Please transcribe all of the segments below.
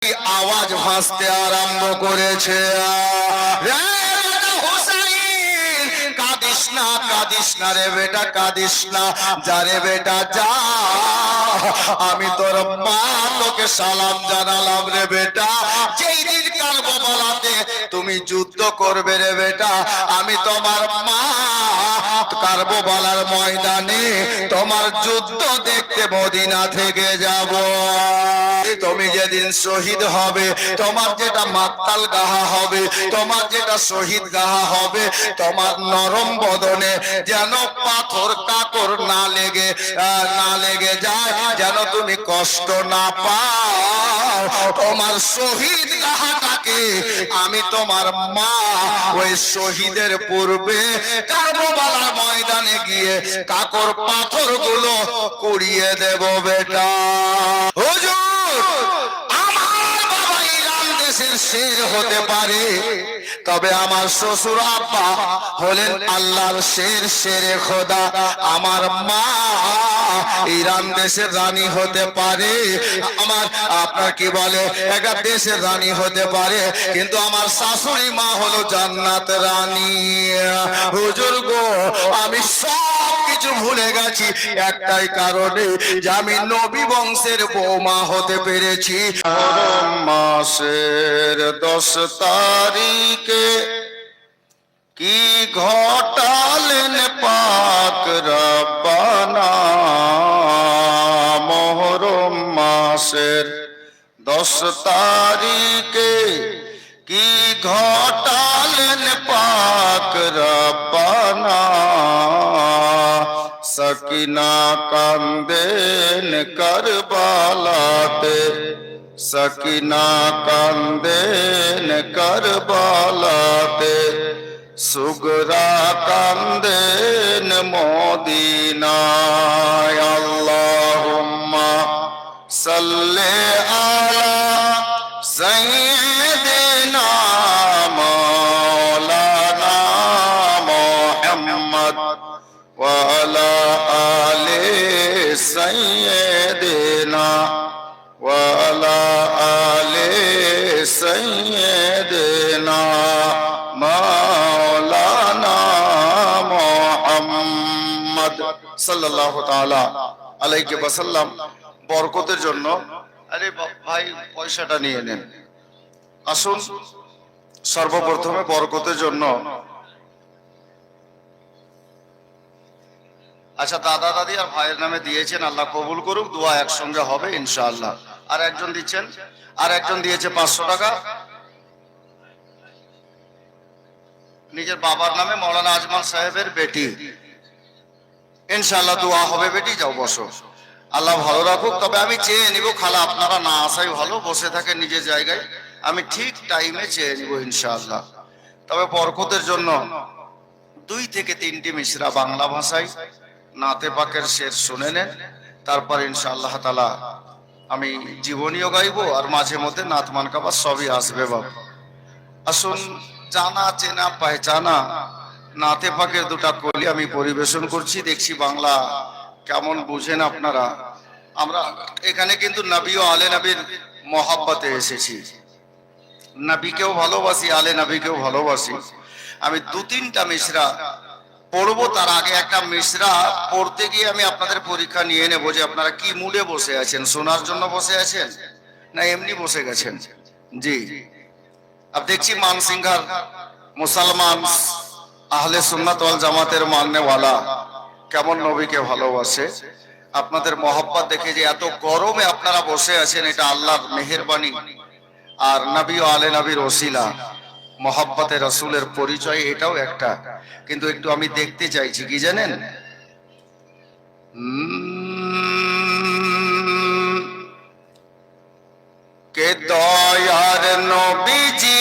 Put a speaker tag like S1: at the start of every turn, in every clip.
S1: আওয়াজ ভাসতে আরম্ভ করেছে, কাঁদিস না, কাঁদিস না রে বেটা, কাঁদিস না, যা রে বেটা যা, আমি তোর মা তোকে সালাম জানালাম রে বেটা। যেই দিন কারবালাতে তুমি যুদ্ধ করবে রে বেটা, আমি তোমার মা কারবালার ময়দানে তোমার যুদ্ধ দেখতে মদিনা থেকে যাব। তুমি যেদিন শহীদ হবে, তোমার যেটা মাতাল গাহা হবে, তোমার যেটা শহীদ গাহা হবে, তোমার নরম বদনে যেন পাথর কাকর না লেগে যায়, যেন তুমি কষ্ট না পাও। তোমার শহীদ গাহাটাকে আমি তোমার মা ওই শহীদের পূর্বে কারবালার ময়দানে গিয়ে কাকর পাথর গুলো কুড়িয়ে দেব বেটা। হুজুর, আমার বাবা ইরান দেশের শের হতে পারে, তবে আমার শ্বশুর আব্বা হলেন আল্লাহর শের, শেরে খোদা। আমার মা ইরান দেশের রানী হতে পারে, আমার আপনার কি বলে একটা দেশের রানী হতে পারে, কিন্তু আমার শাশুড়ি মা হলো জান্নাত রানী। হুজুর গো, আমি সব কিছু ভুলে গেছি একটাই কারণে, যে আমি নবী বংশের বৌমা হতে পেরেছি। মাসের 10 তারিখে কি ঘটালেন পাক রব্বানা, মুহররম মাসের 10 তারিখে কি ঘটালেন পাক রব্বানা, সকিনা কান্দেন কারবালাতে, সকিনা কান্দেন কারবালাতে, সুগরা কান্দেন মদিনায়। আল্লাহুম্মা সাল্লি আলা সাইয়্যিদিনা মাওলানা মুহাম্মদ ওয়া আলা আলি সাইয়্যিদিনা ওয়া আলা আলি সাইয়্যিদিনা মাওলানা মুহাম্মদ সাল্লাল্লাহু তাআলা আলাইহি ওয়াসাল্লাম। বরকতের জন্য, আরে ভাই পয়সাটা নিয়ে নেন, আসুন সর্বপ্রথমে বরকতের জন্য। আচ্ছা, দাদা দাদি আর ভাইয়ের নামে দিয়েছেন, আল্লাহ কবুল করুক, দোয়া একসঙ্গে হবে ইনশাআল্লাহ। আর একজন দিচ্ছেন, আর একজন দিয়েছে 500 টাকা নিজের বাবার নামে, মৌলানা আজমান সাহেবের বেটি, ইনশাআল্লাহ দোয়া হবে। বেটি যাও বসো, আল্লাহ ভালো রাখুক। তবে আমি চেয়ে নিব, খালা আপনারা না আসাই ভালো, বসে থাকেন নিজের জায়গায়, আমি ঠিক টাইমে চেয়ে নিব ইনশাআল্লাহ। তবে বরকতের জন্য 2 থেকে 3টি মিসরা বাংলা ভাষায় নাতে পাকের শের শুনে নেন, তারপর ইনশাআল্লাহ তাআলা আমি জীবনীও গাইবো, আর মাঝে মধ্যে নাত মানকাবা সবই আসবে। বাবা আসুন, জানা চেনা পেহচানা নাতে পাকের 2টা কলি আমি পরিবেশন করছি, দেখছি বাংলা কেমন বুঝেন আপনারা। আমরা এখানে কিন্তু নবী ও আলে নবীর মহব্বতে এসেছি, নবীকেও ভালোবাসি, আলে নবীকেও ভালোবাসি। আমি 2-3টা মিসরা পড়বো, তার আগে একটা মিসরা পড়তে গিয়ে আমি আপনাদের পরীক্ষা নিয়ে নেবো যে আপনারা কি মুডে বসে আছেন, শোনার জন্য বসে আছেন না এমনি বসে গেছেন। জি, अब देखिए मानसिंघर मुसलमान আহলে সুন্নাত ওয়াল জামাতের মাননেওয়ালা কেমন নবীকে ভালোবাসে। আপনাদের মহব্বত দেখে যে এত গরমে আপনারা বসে আছেন, এটা আল্লাহর মেহেরবানি আর নবী ও আলে নবীর ওসিলা। মহব্বতে রাসূলের পরিচয় এটাও একটা, কিন্তু একটু আমি দেখতে চাইছি কি জানেন, কে দয়ার নবীজি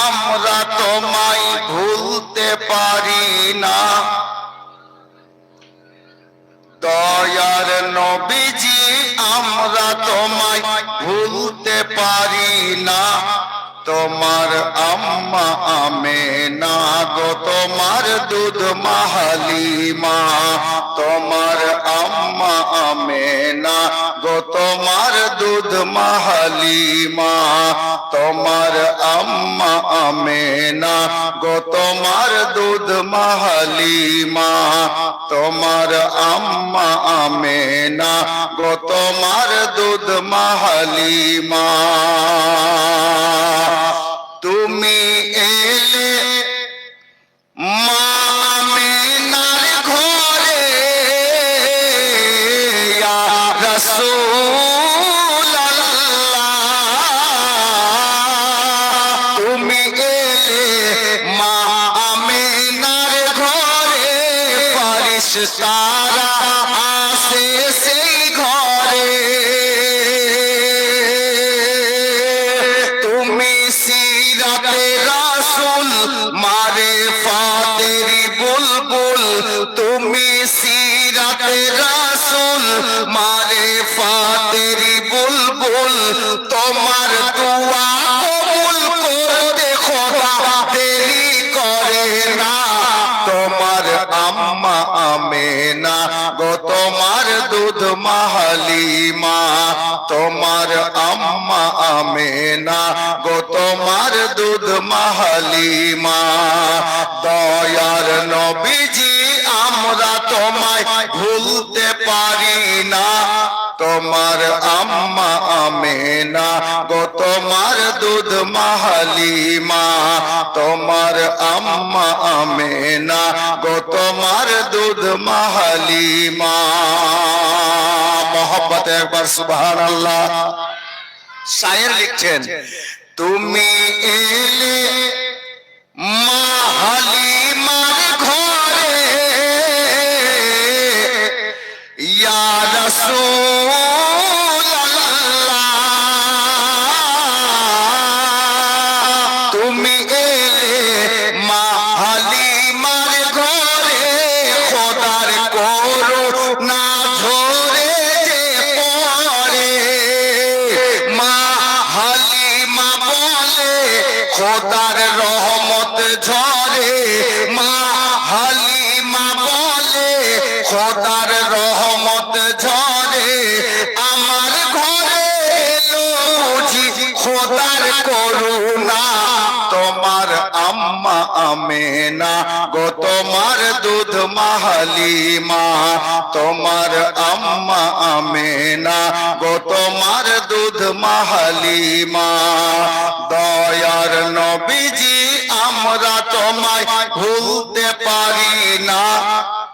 S1: আমরা তোমায় ভুলতে পারি না, দয়ার নবীজি আমরা তোমায় ভুলতে পারি না, তোমার আম্মা আমেনা গো তোমার দুধ মা হালিমা, তোমার আম্মা আমেনা গো তোমার দুধ মা হালিমা, তোমার আম্মা আমেনা গো তোমার দুধ মা হালিমা তোমার আম্মা আমেনা গো তোমার দুধ মা হালিমা তুমি এলে মা আমেনার ঘরে ইয়া রাসূলুল্লাহ তুমি এলে মা আমেনার ঘরে ফেরেশতারা আসে সেই ঘরে তুমি সিরাতে রাসূল মারিফাতেরি বুলবুল তুমি সিরাতে রাসূল মারিফাতেরি বুলবুল তোমার দোয়া কবুল করতে খোদা দেরি করে না তোমার আম্মা আমেনা গো তোমার দুধ মা হালিমা তোমার আম্মা আমেনা গো তোমার দুধ মা হালিমা দয়ার নবীজি আমরা তোমায় ভুলতে পারি না তোমার আম্মা আমেনা গো তোমার দুধ মা হালিমা তোমার আম্মা আমেনা গো তোমার দুধ মা হালিমা মোহব্বতে একবার সুবহানাল্লাহ শায়ের লিখছেন তুমি এলে মা হালিমার ঘরে ইয়া রাসূলুল্লাহ তুমি এলে মা হালিমার ঘরে খোদার করুণা ঝরে যে পড়ে মা হালিমা বলে খোদার রহমত ঝরে মা হালিমা বলে খোদার রহমত ঝরে আমার ঘরে এলো বুঝি খোদার করুণা তোমার আম্মা আমেনা গো তোমার দুধ মা হালিমা তোমার আম্মা আমেনা গো তোমার দুধ মা হালিমা দয়ার নবীজি আমরা তোমায় ভুলতে পারি না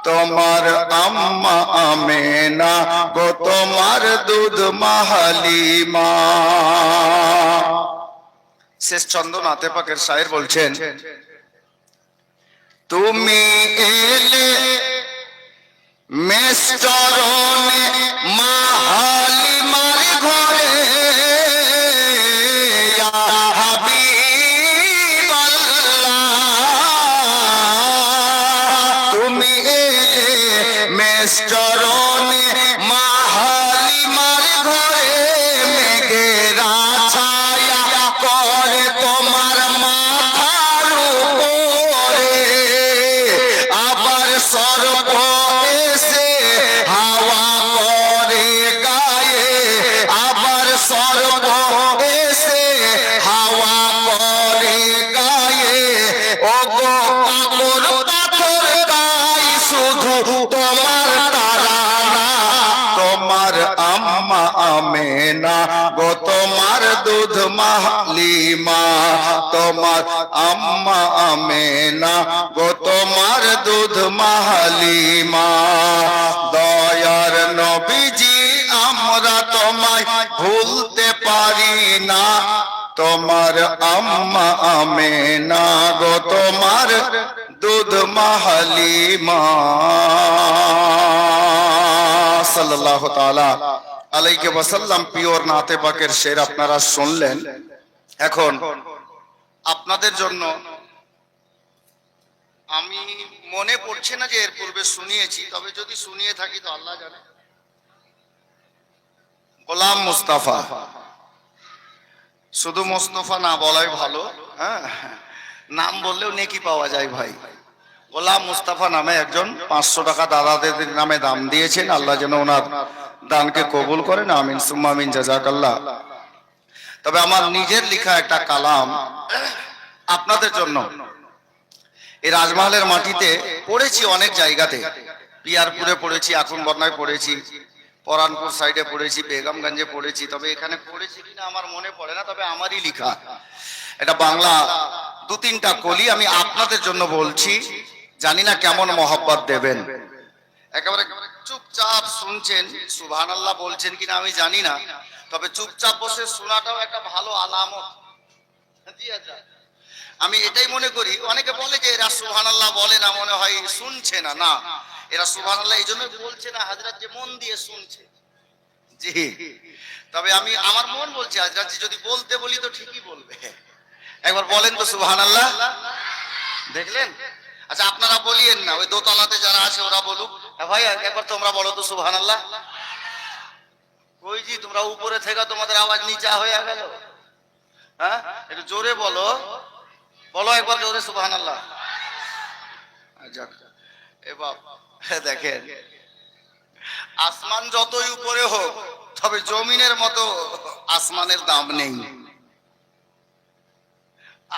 S1: তোমার আম্মা আমেনা গো তোমার দুধ মা হালিমা শেষ ছন্দ নাতে পাকের শায়ের বলছেন তুমি এলে মেস্তরণে মা হালিমার ঘরে ইয়া হাবিবাল্লাহ তুমি এলে মেস্তরণে মা হালিমার ঘরে মেঘেরা ছায়া করে তোমার মাথার উপরে আবার সর্ব এসে হাওয়া করে গায়ে আবার সর্ব এসে হাওয়া করে গায়ে ও গো পাগল পাথর গাই শুধু তোমার তারানা তোমার আম্মা আমেনা গো তোমার দুধ মা হালিমা তোমার আম্মা আমেনা গো তোমার দুধ মা হালিমা দয়ার নবীজি আমরা তোমায় ভুলতে পারি না তোমার আম্মা আমেনা গো তোমার দুধ মা হালিমা সাল্লাল্লাহু তাআলা আলাইহি ওয়াসাল্লাম পিওর নাতে পাকের শের আপনারা শুনলেন। এখন আপনাদের জন্য আমি মনে পড়ছে না যে এর পূর্বে শুনিয়েছি, তবে যদি শুনিয়ে থাকি তো আল্লাহ জানে। গোলাম মুস্তাফা, শুধু মুস্তাফা না বলাই ভালো, হ্যাঁ নাম বললেও নেকি পাওয়া যায় ভাই। গোলাম মুস্তাফা নামে একজন 500 টাকা দাদাদের নামে দাম দিয়েছেন, আল্লাহ যেন ওনার দানকে কবুল করেন, আমিন সুম্মা আমিন, জাযাকাল্লাহ। তবে আমার নিজের লেখা একটা কালাম আপনাদের জন্য। এই রাজমহলের মাটিতে পড়েছি অনেক জায়গাতে, পিয়ারপুরে পড়েছি, আকুনবর্ণায় পড়েছি, পরানপুর সাইডে পড়েছি, বেগমগঞ্জে পড়েছি, তবে এখানে পড়েছি কিনা আমার মনে পড়ে না, তবে আমারই লেখা এটা বাংলা দু তিনটা কলি আমি আপনাদের জন্য বলছি, জানি না কেমন মহব্বত দেবেন। একেবারে চুপচাপ শুনছেন, সুবহানাল্লাহ বলছেন কিনা আমি জানি না, তবে চুপচাপ বসে শোনাটাও একটা ভালো আলামত। জি আচ্ছা, আমি এটাই মনে করি। অনেকে বলে যে এরা সুবহানাল্লাহ বলে না, মনে হয় শুনছে না। না, এরা সুবহানাল্লাহ এই জন্য বলছে না হাজরাত যে মন দিয়ে শুনছে। জি, তবে আমি আমার মন বলছে হাজরাত যদি বলতে বলি তো ঠিকই বলবে। একবার বলেন তো সুবহানাল্লাহ, দেখলেন? আচ্ছা আপনারা বলিয়েন না, ওই দোতলাতে যারা আছে ওরা বলুক। ভাই একবার তোমরা বলো তো সুবহানাল্লাহ। ওই জি তোমরা উপরে থেকে তোমাদের আওয়াজ নিচা হয়ে গেল। হ্যাঁ, একটু জোরে বলো, বলো একবার জোরে সুবহানাল্লাহ। এ বাপ, দেখেন আসমান যতই উপরে হোক, তবে জমিনের মতো আসমানের দাম নেই।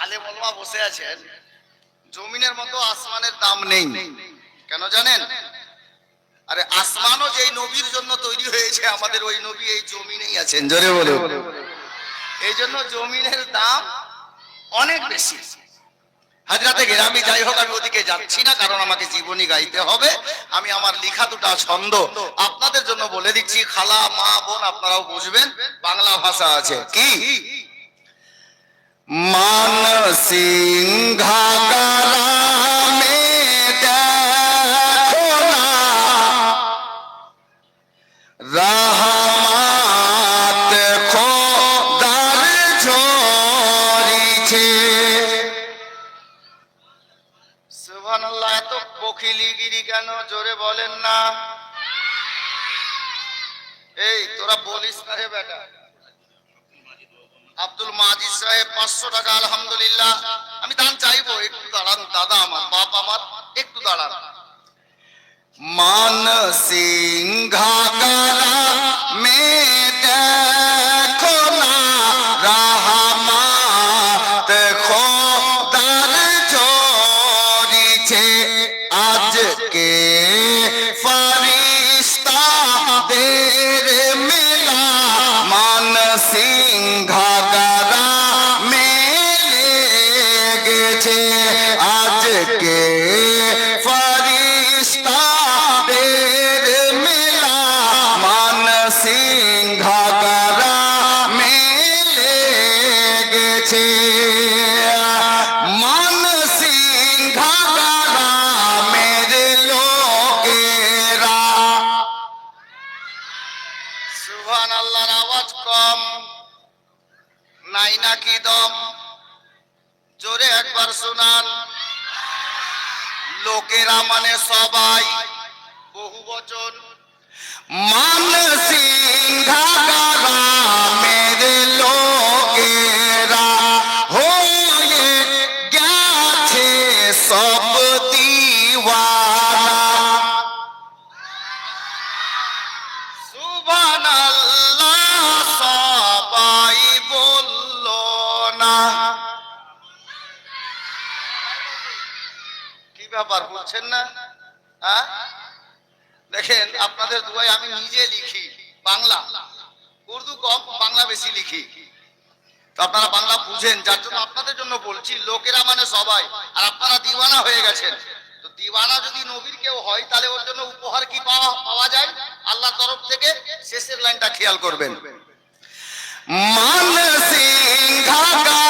S1: আলেম ওলামা বসে আছেন, জমিনের মতো আসমানের দাম নেই। কেন জানেন? আরে আসমানও যেই নবীর জন্য তৈরি হয়েছে, আমাদের ওই নবী এই জমিনেই আছেন। জোরে বলো। এই জন্য জমিনের দাম অনেক বেশি। হাজরাতে গেরামি যাই হোক, আমি ওদিকে যাচ্ছি না, কারণ আমাকে জীবনী গাইতে হবে। আমি আমার লেখা দুটা ছন্দ আপনাদের জন্য বলে দিচ্ছি, খালা মা বোন আপনারাও বুঝবেন, বাংলা ভাষা আছে। কি মান সিংহাগারামে দেখো না রহমত খোদার ঝরিছে। সুবহানাল্লাহ। এত বখিলিগিরি কেন? জোরে বলেন না। এই তোরা বলিস না রে বেটা। আব্দুল মাজিদ সাহেব 500 টাকা আলহামদুলিল্লাহ। আমি দান চাইবো, একটু দাঁড়ান দাদা, আমার বাপ আমার, একটু দাঁড়ান। মান সিংহাগারামে দেখো না রহমত খোদার ঝরিছে। আজকে ফেরেশতাদের মেলা মান সিংহাগারামে লেগেছে। আজকে ফেরেশতাদের মেলা মান সিংহাগারামে লেগেছে। মান সিংহাগারামের লোকেরা। সুবহানাল্লাহর আওয়াজ কম নাই নাকি দম? জোরে একবার শোনান। লোকেরা মানে সবাই, বহু বচন। মান সিংহাগারামের লোকেরা হয়ে গেছে সব দিওয়ানা। সুবহানাল্লাহ সবাই বলল না। কি ব্যাপার বলছেন না? হ্যাঁ, দেখেন আপনাদের দুয়ায় আমি নিজে লিখি বাংলা, উর্দু কম, বাংলা বেশি লিখি। তো আপনারা বাংলা বুঝেন, যার জন্য আপনাদের জন্য বলছি। লোকেরা মানে সবাই, আর আপনারা দিওয়ানা হয়ে গেছেন। তো দিওয়ানা যদি নবীর কেউ হয়, তাহলে ওর জন্য উপহার কি পাওয়া যায় আল্লাহর তরফ থেকে? শেষের লাইনটা খেয়াল করবেন। মান সিংহাগারামের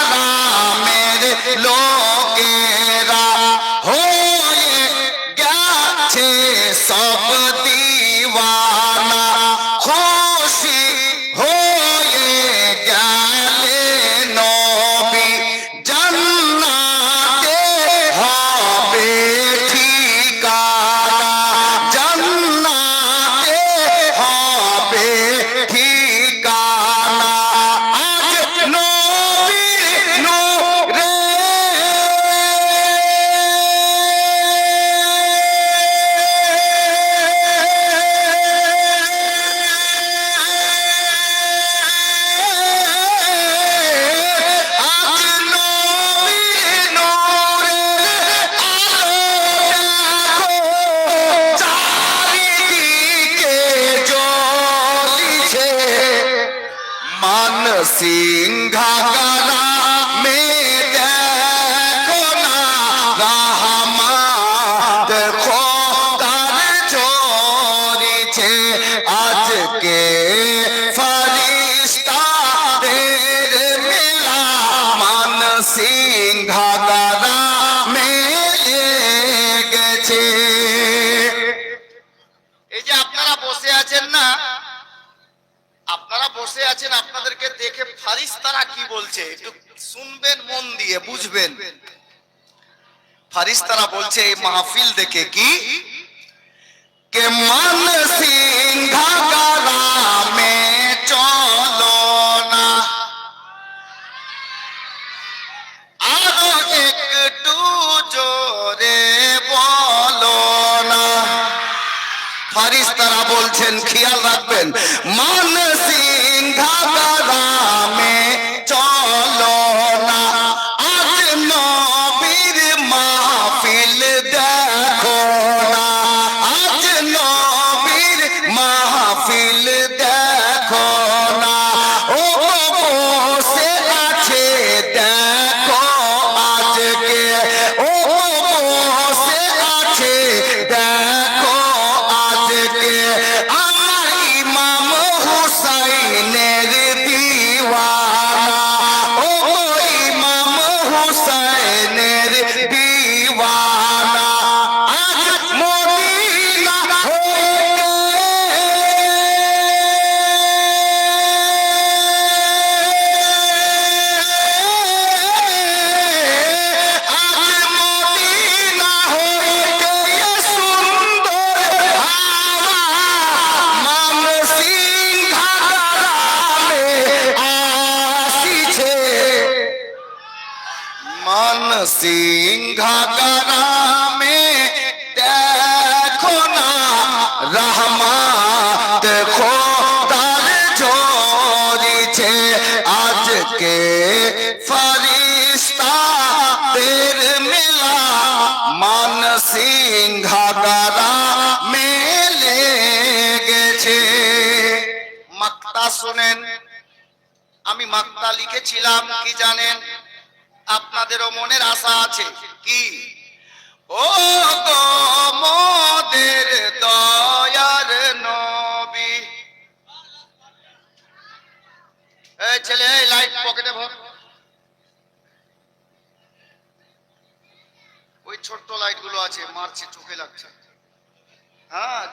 S1: লোকেরা হয়ে গেছে সব দিওয়ানা। খুশি হয়ে গেলে নবী জান্নাতে হবে ঠিকানা। জান্নাতে হবে ঠিকানা। আজ সিংহাগারা মে দেখো না রহমত খোদার ঝরিছে আজকে ফরিস্তাদের মেলা মান সিংহাগারা মে গেছে। এই যে আপনারা বসে আছেন না, আপনারা বসে আছেন, আপনাদেরকে দেখে ফারিস্তারা কি বলছে একটু শুনবেন, মন দিয়ে বুঝবেন। ফারিস্তারা বলছে এই মাহফিল দেখে কি, কে মান সিংহাগারা মে চলো না, আরো একটু জোরে বলো না। ফারিস্তারা বলছেন খেয়াল রাখবেন, মান সিংহাগারা মে চলো না, আজ নবীর মাহফিল দেখো না, আজ নবীর মাহফিল দেখো না। ও বসে আছে দেখো আজকে, ও বসে আছে দেখো আজকে, আমার ইমাম হুসাইনের দিওয়ানা, ও ইমাম হুসাইনের দিওয়ানা। আজ মদিনা আজ মদিনা হইতে সুন্দর হাওয়া মান সিংহাগারা মে আসিছে, মান সিংহাগারা মে দেখো না রহমত খোদার ঝরিছে আজকে ফরিস্তাদের মেলা মান সিংহাগারা মেলে গেছে। মাক্তা শোনেন, আমি মাক্তা লিখেছিলাম কি জানেন, আপনাদেরও মনের আশা আছে কি, ও গো মোদের দয়ার নবী। এই ছেলে, এই লাইট পকেটে ভর, ওই ছোট্ট লাইট গুলো আছে, মারছে, চোখে লাগছে। হ্যাঁ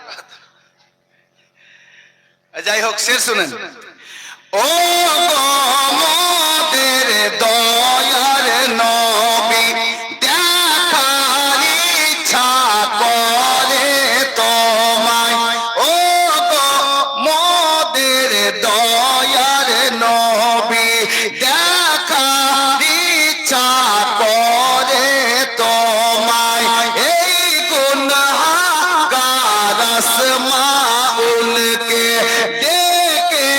S1: যাই হোক, শেষ শুনেন, ও গো মোদের দয়ার নবী, দেখার ইচ্ছা করে তোমায়, ও গো মোদের দয়ার নবী, দেখার ইচ্ছা করে তোমায়। এই গুনহাগার আসমাউলকে ডেকে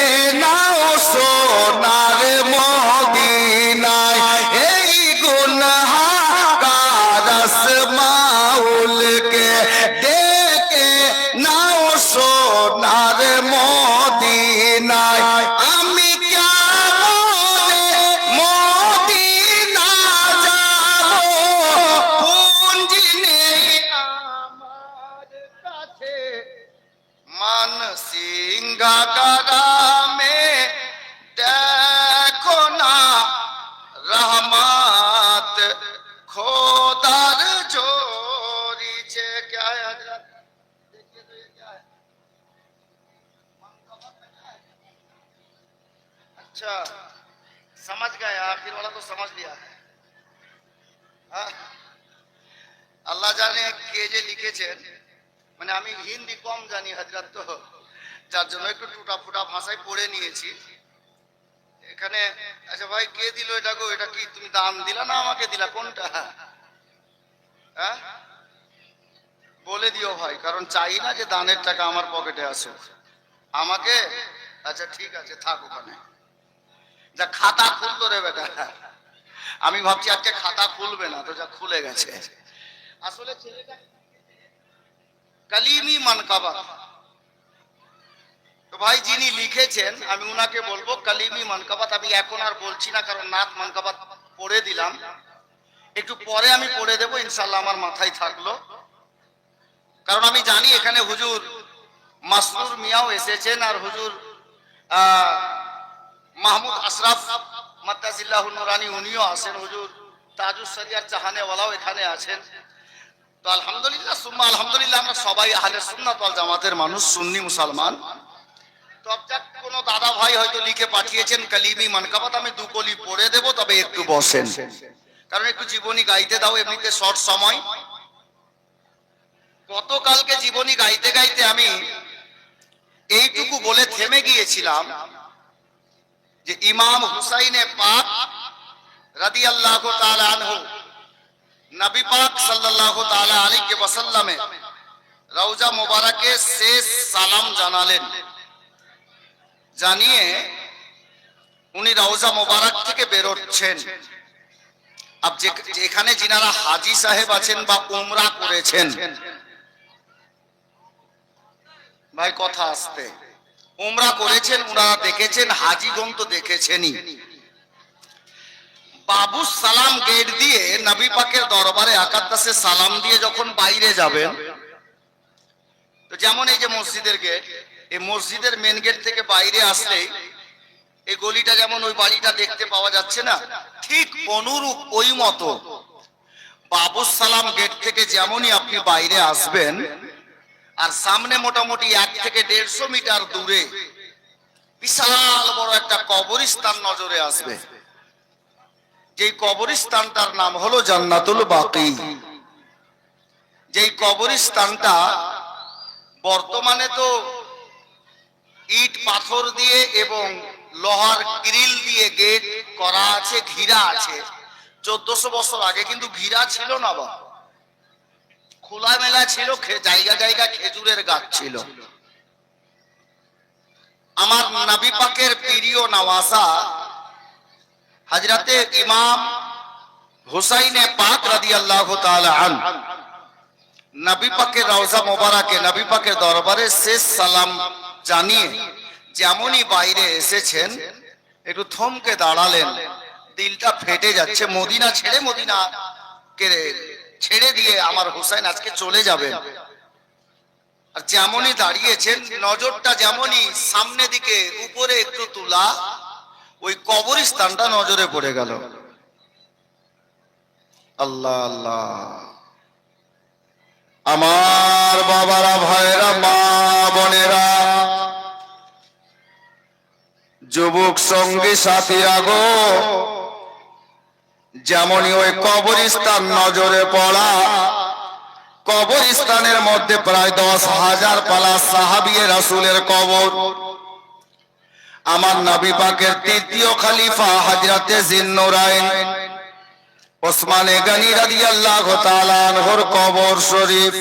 S1: নাও সোনার মদিনায়, এই গুনহাগার আসমাউলকে ডেকে নাও সোনার মদিনায়। আমি কেমনে মদিনা যাবো, পুঞ্জি নেই আমার কাছে, মান সিংহাগারা মে দেখো না রহমত খোদার ঝরিছে। क्या है हजरत, देखिए तो ये क्या है, अच्छा समझ गए, आखिर वाला तो समझ लिया है। हाँ? আল্লাহ জানে কে যে লিখেছেন, মানে আমি হিন্দি কম জানি হযরত, তো যার জন্য একটু টুটা ফুটা ভাষায় পড়ে নিয়েছি এখানে। আচ্ছা ভাই, কে দিল এটা গো, এটা কি তুমি দান দিলা না আমাকে দিলা, কোনটা? হ্যাঁ বলে দিও ভাই, কারণ চাই না যে দানের টাকা আমার পকেটে আসুক আমাকে। আচ্ছা ঠিক আছে, থাক ওখানে। যা খাতা খুলতো রে বেটা, আমি ভাবছি আজকে খাতা খুলবে না, তো যা খুলে গেছে। আসলে ছেলেটা কালিমি মানকাবা,
S2: তো ভাই যিনি লিখেছেন আমি উনাকে বলবো কালিমি মানকাবাত আমি এখন আর বলছি না, কারণ নাত মানকাবাত পড়ে দিলাম, একটু পরে আমি পড়ে দেবো ইনশাল্লাহ, আমার মাথায় থাকলো। কারণ আমি জানি এখানে হুজুর মাসরুর মিয়াও এসেছেন, আর হুজুর মাহমুদ আশরাফ মাদ্দাজিল্লাহুল নুরানি উনিও আছেন, হুজুর তাজুস সাদিয়ার চাহানেওয়ালাও এখানে আছেন। তো আলহামদুলিল্লাহ সুম্মা আলহামদুলিল্লাহ আমরা সবাই আহলে সুন্নাত ওয়াল জামাতের মানুষ, সুন্নি মুসলমান। তো আপনার কোনো দাদা ভাই হয়তো লিখে পাঠিয়েছেন কালিমি মানকাবাত, আমি দু কলি পড়ে দেব, তবে একটু বসেন, কারণ একটু জীবনী গাইতে দাও, এমনিতে শর্ট সময়। গতকালকে জীবনী গাইতে গাইতে আমি এইটুকু বলে থেমে গিয়েছিলাম যে ইমাম হুসাইনে পাক রাদিয়াল্লাহু তাআলা আনহু নবী পাক সাল্লাল্লাহু তাআলা আলাইহি ওয়াসাল্লামে রওজা মোবারকে শেষ সালাম জানালেন, জানিয়ে উনি রওজা মোবারক থেকে বেরোচ্ছেন। আব যেখানে যিনারা হাজী সাহেব আছেন বা উমরা করেছেন, ভাই কথা আসতে, উমরা করেছেন ওনারা দেখেছেন, হাজীগণ তো দেখেছেনই। বাবু সালাম গেট দিয়ে নবী পাকের দরবারে আকাদ্দাসে সালাম দিয়ে যখন বাইরে যাবেন, তো যেমন এই যে মসজিদের গেট, এই মসজিদের মেন গেট থেকে বাইরে আসলে এই গলিটা যেমন ওই বাড়িটা দেখতে পাওয়া যাচ্ছে না, ঠিক অনুরূপ ওই মতো বাবু সালাম গেট থেকে যেমনই আপনি বাইরে আসবেন, আর সামনে মোটামুটি 1 থেকে 150 মিটার দূরে বিশাল বড় একটা কবরস্থান নজরে আসবে। যেই কবরস্থানটার নাম হলো জান্নাতুল বাকি। যেই কবরস্থানটা বর্তমানে তো ইট পাথর দিয়ে এবং লোহার গ্রিল দিয়ে গেট করা আছে, ঘিরা আছে। 1400 বছর আগে কিন্তু ঘিরা ছিল না, বা খোলা মেলা ছিল, জায়গা জায়গা খেজুরের গাছ ছিল। আমার নবী পাকের প্রিয় নওয়াসা হযরতে ইমাম হুসাইনে পাক রাদিয়াল্লাহু তাআলা আনহু নবী পাকের রওজা মোবারকে নবী পাকের দরবারে শেষ সালাম জানিয়ে যেমনই বাইরে এসেছেন, একটু থমকে দাঁড়ালেন। দিলটা ফেটে যাচ্ছে, মদিনা ছেড়ে দিয়ে আমার হুসাইন আজকে চলে যাবেন। আর যেমনই দাঁড়িয়েছেন, নজরটা যেমনই সামনে দিকে উপরে একটু তোলা, ওই কবরস্থানটা নজরে পড়ে গেল। আল্লাহ আল্লাহ, আমার বাবারা, ভাইরা, মা বোনেরা, যুবক সঙ্গী সাথীরা গো, যেমনই ওই কবরস্থান নজরে পড়া, কবরস্থানের মধ্যে প্রায় 10,000 পালা সাহাবিয়ে রাসূলের কবর। আমার নবী পাকের তৃতীয় খলিফা হযরতে জিন্নুরাইন ওসমানে গনি রাদিয়াল্লাহু তাআলা আনহুর কবর শরীফ,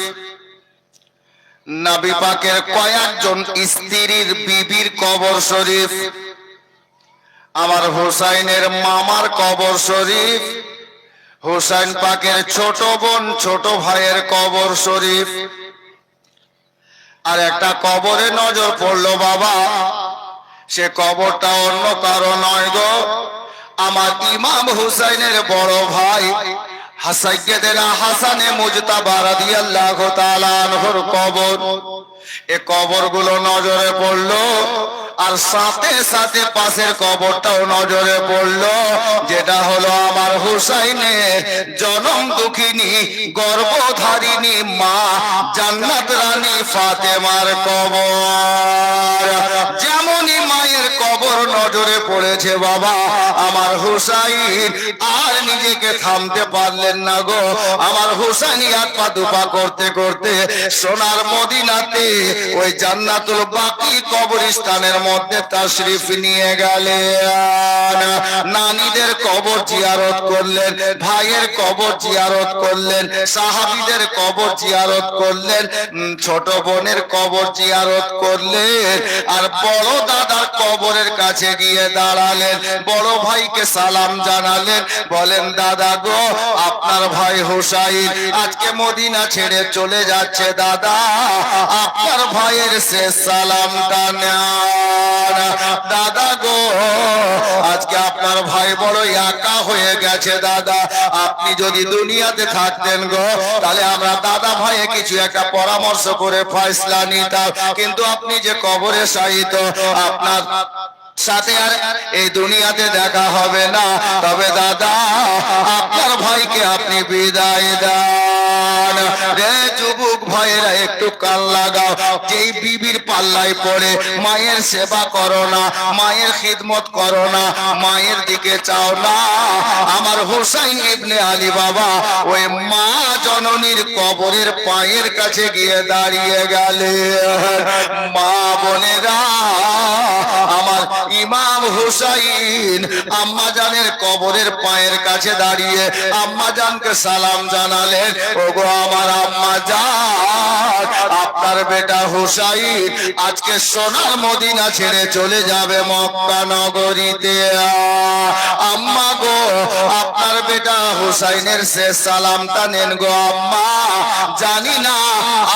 S2: নবী পাকের কয়েকজন স্ত্রীর বিবির কবর শরীফ, আমার হুসাইনের মামার কবর শরীফ, হুসাইন পাকের ছোট বোন ছোট ভাইয়ের কবর শরীফ। আর একটা কবরে নজর পড়লো বাবা, সে কবরটা অন্য কারো নয় গো, আমার ইমাম হুসাইনের বড় ভাই সাইয়্যিদনা হাসানে মুজতাবা রাদিয়াল্লাহু তাআলা আনহুর কবর। এই কবরগুলো নজরে পড়লো, আর সাথে সাথে পাশের কবরটাও নজরে পড়লো, যেটা হলো আমার হুসাইনের জনম দুঃখিনী গর্ভধারিণী মা জান্নাত রানী ফাতেমার কবর। যেমনই মায়ের কবর নজরে পড়েছে বাবা, আমার হুসাইন আর নিজেকে থামতে পারলেন না গো। আমার হুসাইন এক পা দুপা করতে করতে সোনার মদিনাতে ওই জান্নাতুল বাকি কবরস্থানের মধ্যে তাশরিফ নিয়ে গেলেন। নানীদের কবর জিয়ারত করলেন, ভাইয়ের কবর জিয়ারত করলেন, সাহাবীদের কবর জিয়ারত করলেন, ছোট বোনের কবর জিয়ারত করলেন, আর বড় দাদা দাদার কবরের কাছে গিয়ে দাঁড়ালেন, বড় ভাইকে সালাম জানালেন, বলেন দাদা গো, আপনার ভাই হুসাইন আজকে মদিনা ছেড়ে চলে যাচ্ছে, দাদা আপনার ভাইয়ের শেষ সালামটা নেন। দাদা গো, আজকে আপনার ভাই বড় একা হয়ে গেছে, দাদা আপনি যদি দুনিয়াতে থাকতেন গো, তাহলে আমরা দাদা ভাইয়ে কিছু একটা পরামর্শ করে ফয়সলা নিতাম, কিন্তু আপনি যে কবরে শায়িত, আপনার সাথে আর এই দুনিয়াতে দেখা হবে না। তবে দাদা আপনার ভাইকে আপনি বিদায় দেন। রে যুবক ভাইয়েরা একটু কান লাগাও, যেই বিবির পাল্লায় পড়ে মায়ের সেবা করো না, মায়ের খিদমত করো না, মায়ের দিকে চাও না, আমার হুসাইন ইবনে আলী বাবা ওই মা জননীর কবরের পায়ের কাছে গিয়ে দাঁড়িয়ে গেলে। মা বোনেরা, আমার ইমাম হুসাইন আম্মা জানের কবরের পায়ের কাছে দাঁড়িয়ে আম্মা জানকে সালাম জানালেন, ওগো আমার আম্মা জান, আপনার বেটা হুসাইন আজকে সোনার মদিনা ছেড়ে চলে যাবে মক্কা নগরীতে। আম্মা গো, আপনার বেটা হুসাইনের শেষ সালামটা নেন গো আম্মা, জানি না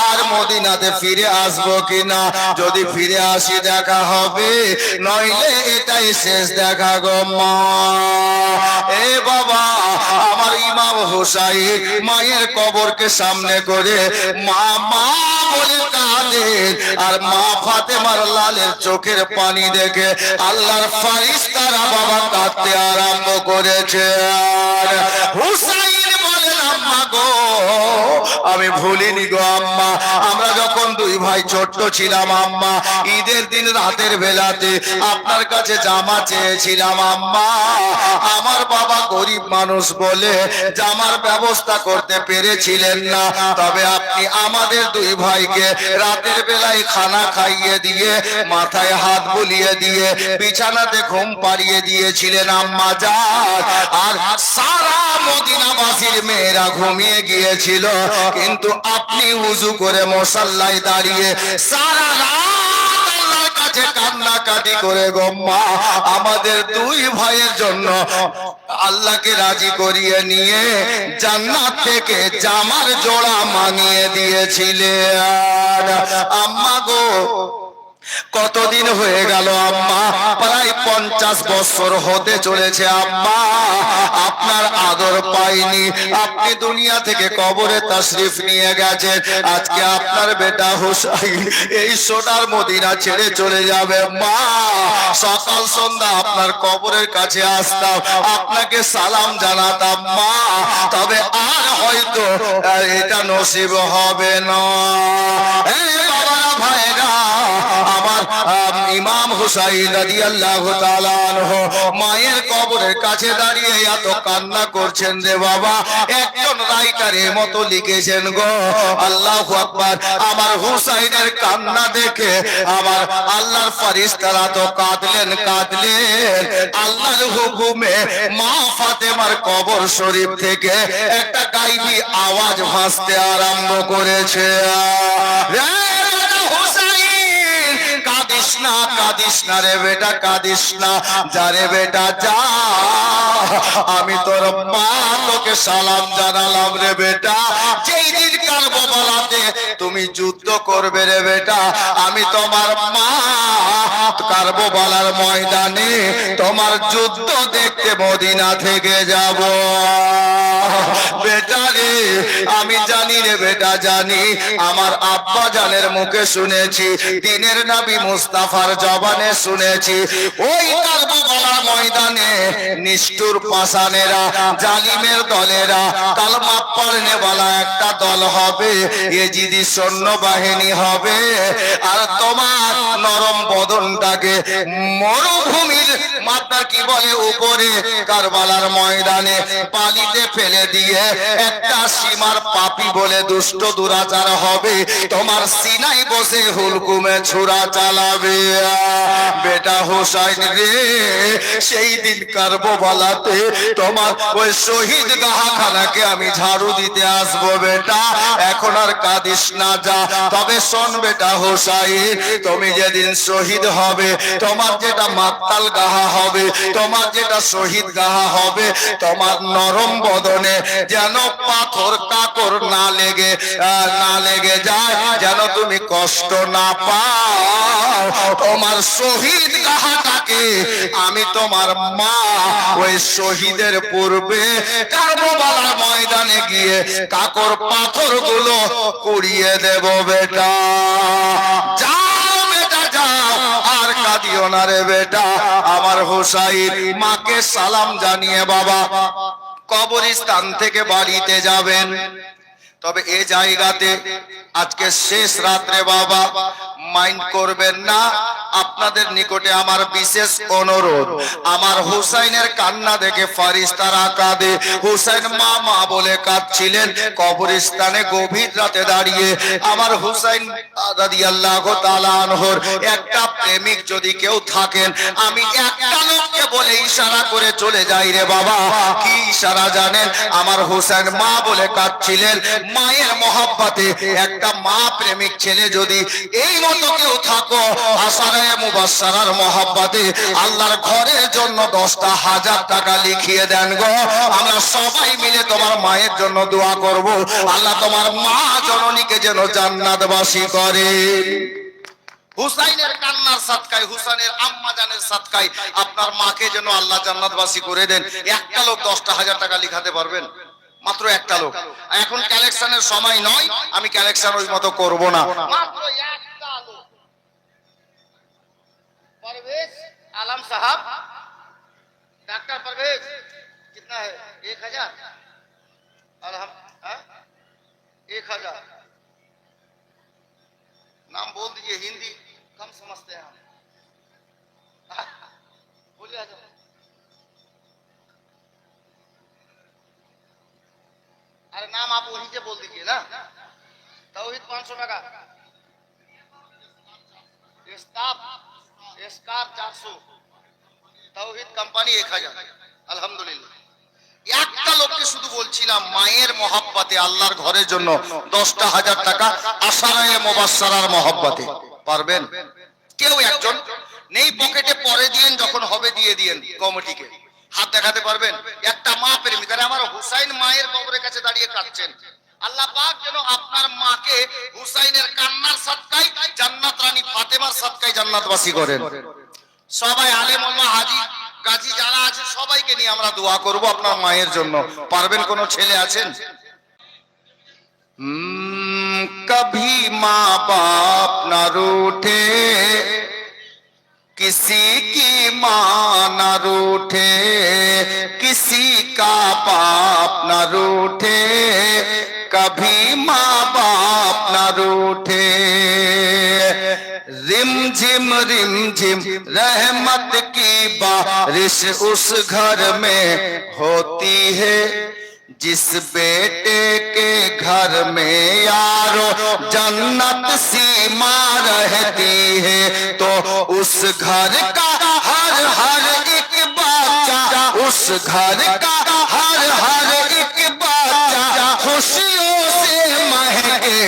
S2: আর মদিনাতে ফিরে আসবো কিনা, যদি ফিরে আসি দেখা হবে, নইলে এটাই শেষ দেখা গো মা। এ বাবা, আমার ইমাম হুসাইন মায়ের কবরকে সামনে করে মা মা বলে কাঁদেন, আর মা ফাতেমার লালের চোখের পানি দেখে আল্লাহর ফারিস্তারা বাবা কাঁদতে আরম্ভ করেছে। আর হুসাইন বলেন, আম্মা গো, আমি ভুলিনি গো আম্মা, আমরা যখন দুই ভাই ছোট্ট ছিলাম আম্মা, ঈদের দিন রাতের বেলাতে আপনার কাছে জামা চেয়েছিলাম আম্মা, আমার বাবা গরিব মানুষ বলে জামার ব্যবস্থা করতে পেরেছিলেন না, তবে আপনি আমাদের দুই ভাইকে রাতের বেলায় খানা খাইয়ে দিয়ে মাথায় হাত বুলিয়ে দিয়ে বিছানাতে ঘুম পাড়িয়ে দিয়েছিলেন আম্মা জান। আর সারা মদিনাবাসীর মেয়েরা ঘুমিয়ে গিয়েছিল, কিন্তু আপনি উজু করে মুসাল্লায় দাঁড়িয়ে সারা রাত আল্লাহর কাছে কান্নাকাটি করে গো মা, আমাদের দুই ভাইয়ের জন্য আল্লাহকে রাজি করিয়ে নিয়ে জান্নাত থেকে জামার জোড়া মানিয়ে দিয়েছিলেন। আম্মা গো, কতদিন হয়ে গেল আম্মা, প্রায় 50 বছর হতে চলেছে আম্মা, আপনার আদর পাইনি, আপনি দুনিয়া থেকে কবরে তাশরিফ নিয়ে গেছেন, আজকে আপনার বেটা হুসাইন এই সোনার মদিনা ছেড়ে চলে যাবে মা, সকাল সন্ধ্যা আপনার কবরের কাছে আসতাম, আপনাকে সালাম জানাতাম মা, তবে আর হয়তো এটা নসিব হবে না। এই বাবারা ভাইরা, আমার ইমাম হুসাইন রাদিয়াল্লাহু তাআলা আনহু মায়ের কবরের কাছে দাঁড়িয়ে এত কান্না করছেন রে বাবা, একজন রাইটারের মতো লিখেছেন গো, আল্লাহু আকবার, আমার হুসাইনের কান্না দেখে আমার আল্লাহর ফেরেশতারা তো কাঁদলেন, আল্লাহর হুকুমে মা ফাতেমার কবর শরীফ থেকে একটা গায়বী আওয়াজ ভাসতে আরম্ভ করেছে, কাঁদিস না রে বেটা, কাঁদিস না, যা রে বেটা যা, আমি তোর মা তোকে সালাম জানালাম রে বেটা, যেই দিন কারবালাতে তুমি যুদ্ধ করবে রে বেটা, আমি তোমার মা কারবালার ময়দানে তোমার যুদ্ধ দেখতে মদিনা থেকে যাব। বেটা রে, আমি জানি রে বেটা, জানি, আমার আব্বা জানের মুখে শুনেছি, দিনের নবী মুস্তাফার জবানে শুনেছি, ওই কারবালার ময়দানে নিষ্ঠুর পাষাণেরা, জালিমের দলেরা, কালমা পড়নেওয়ালা একটা দল হবে, ইয়েজিদি সৈন্য বাহিনী হবে, আর তোমার নরম বদনটাকে মরুভূমির মাথা কি বলে উপরে কারবালার ময়দানে পানিতে ফেলে দিয়ে একটা সীমার পাপী বলে দুষ্ট দুরাচার হবে, তোমার সিনাই বসে হুলকুমে ছুরা চালাবে। যাবে। বেটা হোসাইন রে, সেই দিন কারবালাতে তোমার ওই শহীদ গাহাখানাকে আমি ঝাড়ু দিতে আসবো বেটা, এখন আর কাঁদিস না, যা। তবে শোন বেটা হোসাইন, তুমি যেদিন শহীদ হবে, তোমার যেটা মাতাল গাহা হবে, তোমার যেটা শহীদ গাহা হবে, তোমার নরম বদনে যেন পাথর কাকর না লেগে যায়, যেন তুমি কষ্ট না পাও। তোমার শহীদ গাহাটাকে আমি তোমার মা ওই শহীদের পূর্বে কারবালার ময়দানে গিয়ে কাকর পাথর গুলো কুড়িয়ে দেব বেটা। যাও বেটা যাও, আর কাঁদিও না রে বেটা। আমার হোসাইন মাকে সালাম জানিয়ে বাবা কবরস্থান থেকে বাড়িতে যাবেন। তবে এই জায়গাতে আজকে শেষ রাত্রে বাবা মাইন্ড করবেন না, আপনাদের নিকটে আমার বিশেষ অনুরোধ। আমার হুসাইনের কান্না দেখে ফারিস্তারা কাঁদে। হুসাইন মা মা বলে কাঁদছিলেন কবরস্থানে গভীর রাতে দাঁড়িয়ে। আমার হুসাইন রাদিয়াল্লাহু তাআলা আনহুর একটা প্রেমিক যদি কেউ থাকেন, আমি একটা লোককে বলে ইশারা করে চলে যাই রে বাবা। কি ইশারা জানেন? আমার হুসাইন মা বলে কাঁদছিলেন, মায়ের মহব্বতে একটা মা প্রেমিক ছেলে যদি এই মতো কেউ থাকো, আশারায়ে মুবাশশারার মহব্বতে আল্লাহর ঘরের জন্য 10,000 টাকা লিখিয়ে দেন গো। আমরা সবাই মিলে তোমার মায়ের জন্য দোয়া করব, আল্লাহ তোমার মা জননীকে যেন জান্নাতবাসী করে। হুসাইনের কান্নার সাদকায়, হুসাইনের আম্মা জানের সাদকায় আপনার মাকে যেন আল্লাহ জান্নাতবাসী করে দেন। একটা লোক 10,000 টাকা লিখাতে পারবেন? মাত্র একটা লোক। এখন কালেকশনের সময় নয়, আমি কালেকশন ওই মতো করব না। মাত্র একটা লোক, परवेज आलम साहब, डॉक्टर परवेज, कितना है? 1,000 और हम 1,000। नाम बोल दीजिए, हिंदी कम समझते हैं हम। बोलिए। अरे नाम आप वहीं से बोल दीजिए ना। तौहीद 500 मेगा, स्टाफ स्कार 400, तौहीद कंपनी 1,000। আলহামদুলিল্লাহ। একটা লোককে শুধু বলছিলাম মায়ের মহব্বতে আল্লাহর ঘরের জন্য 10,000 টাকা আশারায়ে মুবাশশারার মহব্বতে পারবেন? কেউ একজন নেই পকেটে, পরে দিয়েন, যখন হবে দিয়ে দিয়েন কমিটিকে। হাত দেখাতে পারবেন? একটা মা প্রেমিক, আমার হুসাইন মায়ের কবরের কাছে দাঁড়িয়ে কাঁদছেন। আল্লাহ পাক যেন আপনার মাকে হুসাইনের কান্নার সাদকায়, জান্নাত রানী ফাতেমার সাদকায় জান্নাতবাসী করেন। সবাই আলেম ওলামা হাজী গাজী যারা আছে সবাইকে নিয়ে আমরা দোয়া করব আপনার মায়ের জন্য। পারবেন? কোন ছেলে আছেন? कभी माँ बाप न रूठे, किसी की माँ न रूठे, किसी का बाप न रूठे, कभी माँ बाप न रूठे। रिम झिम रहमत की बारिश उस घर में होती है, जिस बेटे के घर में यारो जन्नत सी माँ रहती है, तो उस घर का हर एक बच्चा, उस घर का हर एक बच्चा खुशियों से महके।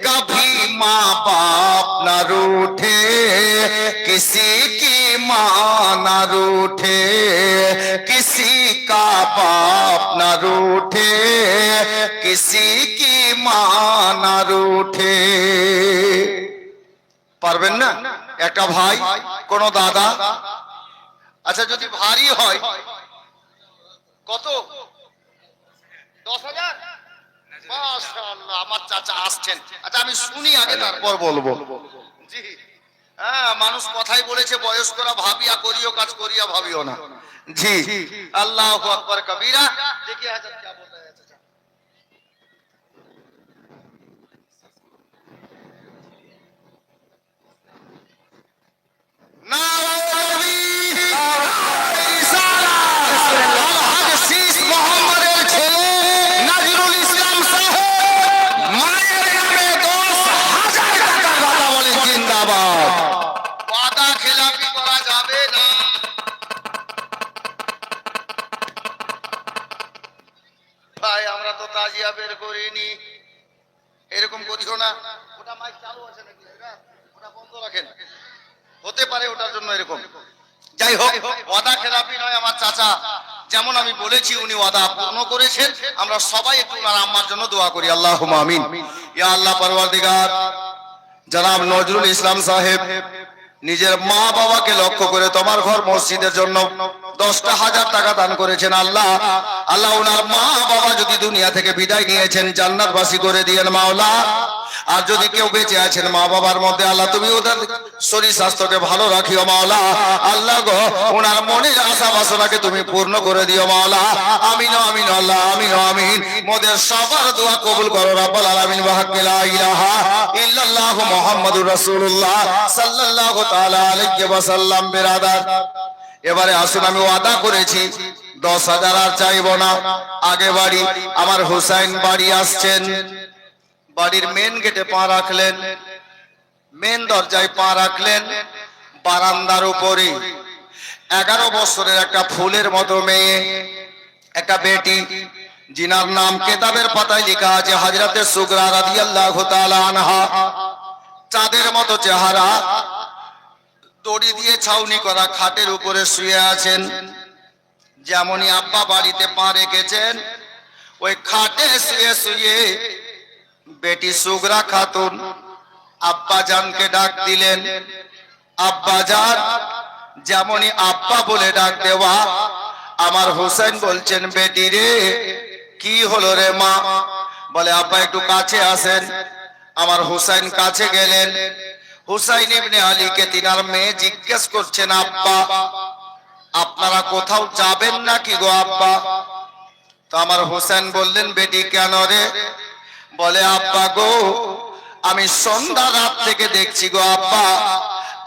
S2: कभी माँ बाप न रूठे, किसी की माँ न रूठे, किसी का बाप न रूठे, किसी की माँ न रूठे। পারবেন না? একটা ভাই, কোন দাদা। আচ্ছা যদি ভারী হয় কত? 10,000? মাশাআল্লাহ, আমার চাচা আসছেন। আচ্ছা আমি শুনি আগে, তারপর বলবো। জি হ্যাঁ, মানুষ কথাই বলেছে, বয়স্করা ভাবিয়া করিও কাজ, করিয়া ভাবিও না। জি আল্লাহু আকবার কবীরা। देखिए हजरत क्या बोल रहे हैं चाचा। আমরা তো তাজিয়া বের করিনি, এরকম করিও না। ওটা মাইক চালু আছে নাকি? ওটা বন্ধ রাখেন, হতে পারে ওটার জন্য এরকম। যাই হোক, ওয়াদা খেলাপি নয় আমার চাচা, যেমন আমি বলেছি উনি ওয়াদা পূর্ণ করেছেন। আমরা সবাই একটু ওনার আম্মার জন্য দোয়া করি। আল্লাহুম্মা আমিন। ইয়া আল্লাহ পরওয়ারদিগার, জনাব নজরুল ইসলাম সাহেব নিজের মা বাবাকে লক্ষ্য করে তোমার ঘর মসজিদের জন্য 10,000 টাকা দান করেছেন। আল্লাহ আল্লাহ ওনার মা বাবা যদি দুনিয়া থেকে বিদায় নিয়েছেন, জান্নাতবাসী করে দিয়েন মাওলা। আর যদি কেউ বেঁচে আছেন মা বাবার মধ্যে, আল্লাহ তুমি ওদের শরীর স্বাস্থ্যকে ভালো রাখিও মাওলা। আল্লাহ গো, ওনার মনের আশা বাসনাকে তুমি পূর্ণ করে দিও মাওলা। আমিন আমিন আল্লাহ আমিন আমিন। মোদের সবার দোয়া কবুল করো রব্বুল আলামিন। ওয়া হাক্কা লা ইলাহা ইল্লাল্লাহু মুহাম্মাদুর রাসূলুল্লাহ সাল্লাল্লাহু তাআলা আলাইহি ওয়া সাল্লাম। বিরাদার, এবারে আসুন, আমি ওয়াদা করেছি 10,000 আর চাইবো না। আগে বাড়ি আমার হুসাইন বাড়ি আসছেন, বাড়ির মেন গেটে পা রাখলেন, মেন দরজায় পা রাখলেন, বারান্দার উপরে 11 বছরের একটা ফুলের মতো মেয়ে, একটা বেটি, জিনার নাম কেতাবের পাতায় লেখা আছে হযরতে সুগরা রাদিয়াল্লাহু তাআলা আনহা। চাঁদের মতো চেহারা, দড়ি দিয়ে ছাউনি করা খাটের উপরে শুয়ে আছেন। যেমনই আব্বা বাড়িতে পা রেখেছেন, ওই খাটে শুয়ে শুয়ে বেটি সুগরা খাতুন আব্বা জানকে ডাক দিলেন। আব্বা জান, যেমনই আব্বা বলে ডাক দেওয়া, আমার হুসাইন বলছেন, বেটি রে কি হলো রে মা? বলে আব্বা একটু কাছে আসেন। আমার হুসাইন কাছে গেলেন। হুসাইন ইবনে আলীকে তিনার মেয়ে জিজ্ঞেস করছেন, আব্বা আপনারা কোথাও যাবেন নাকি গো আব্বা? তো আমার হুসাইন বললেন, বেটি কেন রে? বলে আব্বা গো, আমি সন্ধ্যা রাত থেকে দেখছি গো আব্বা,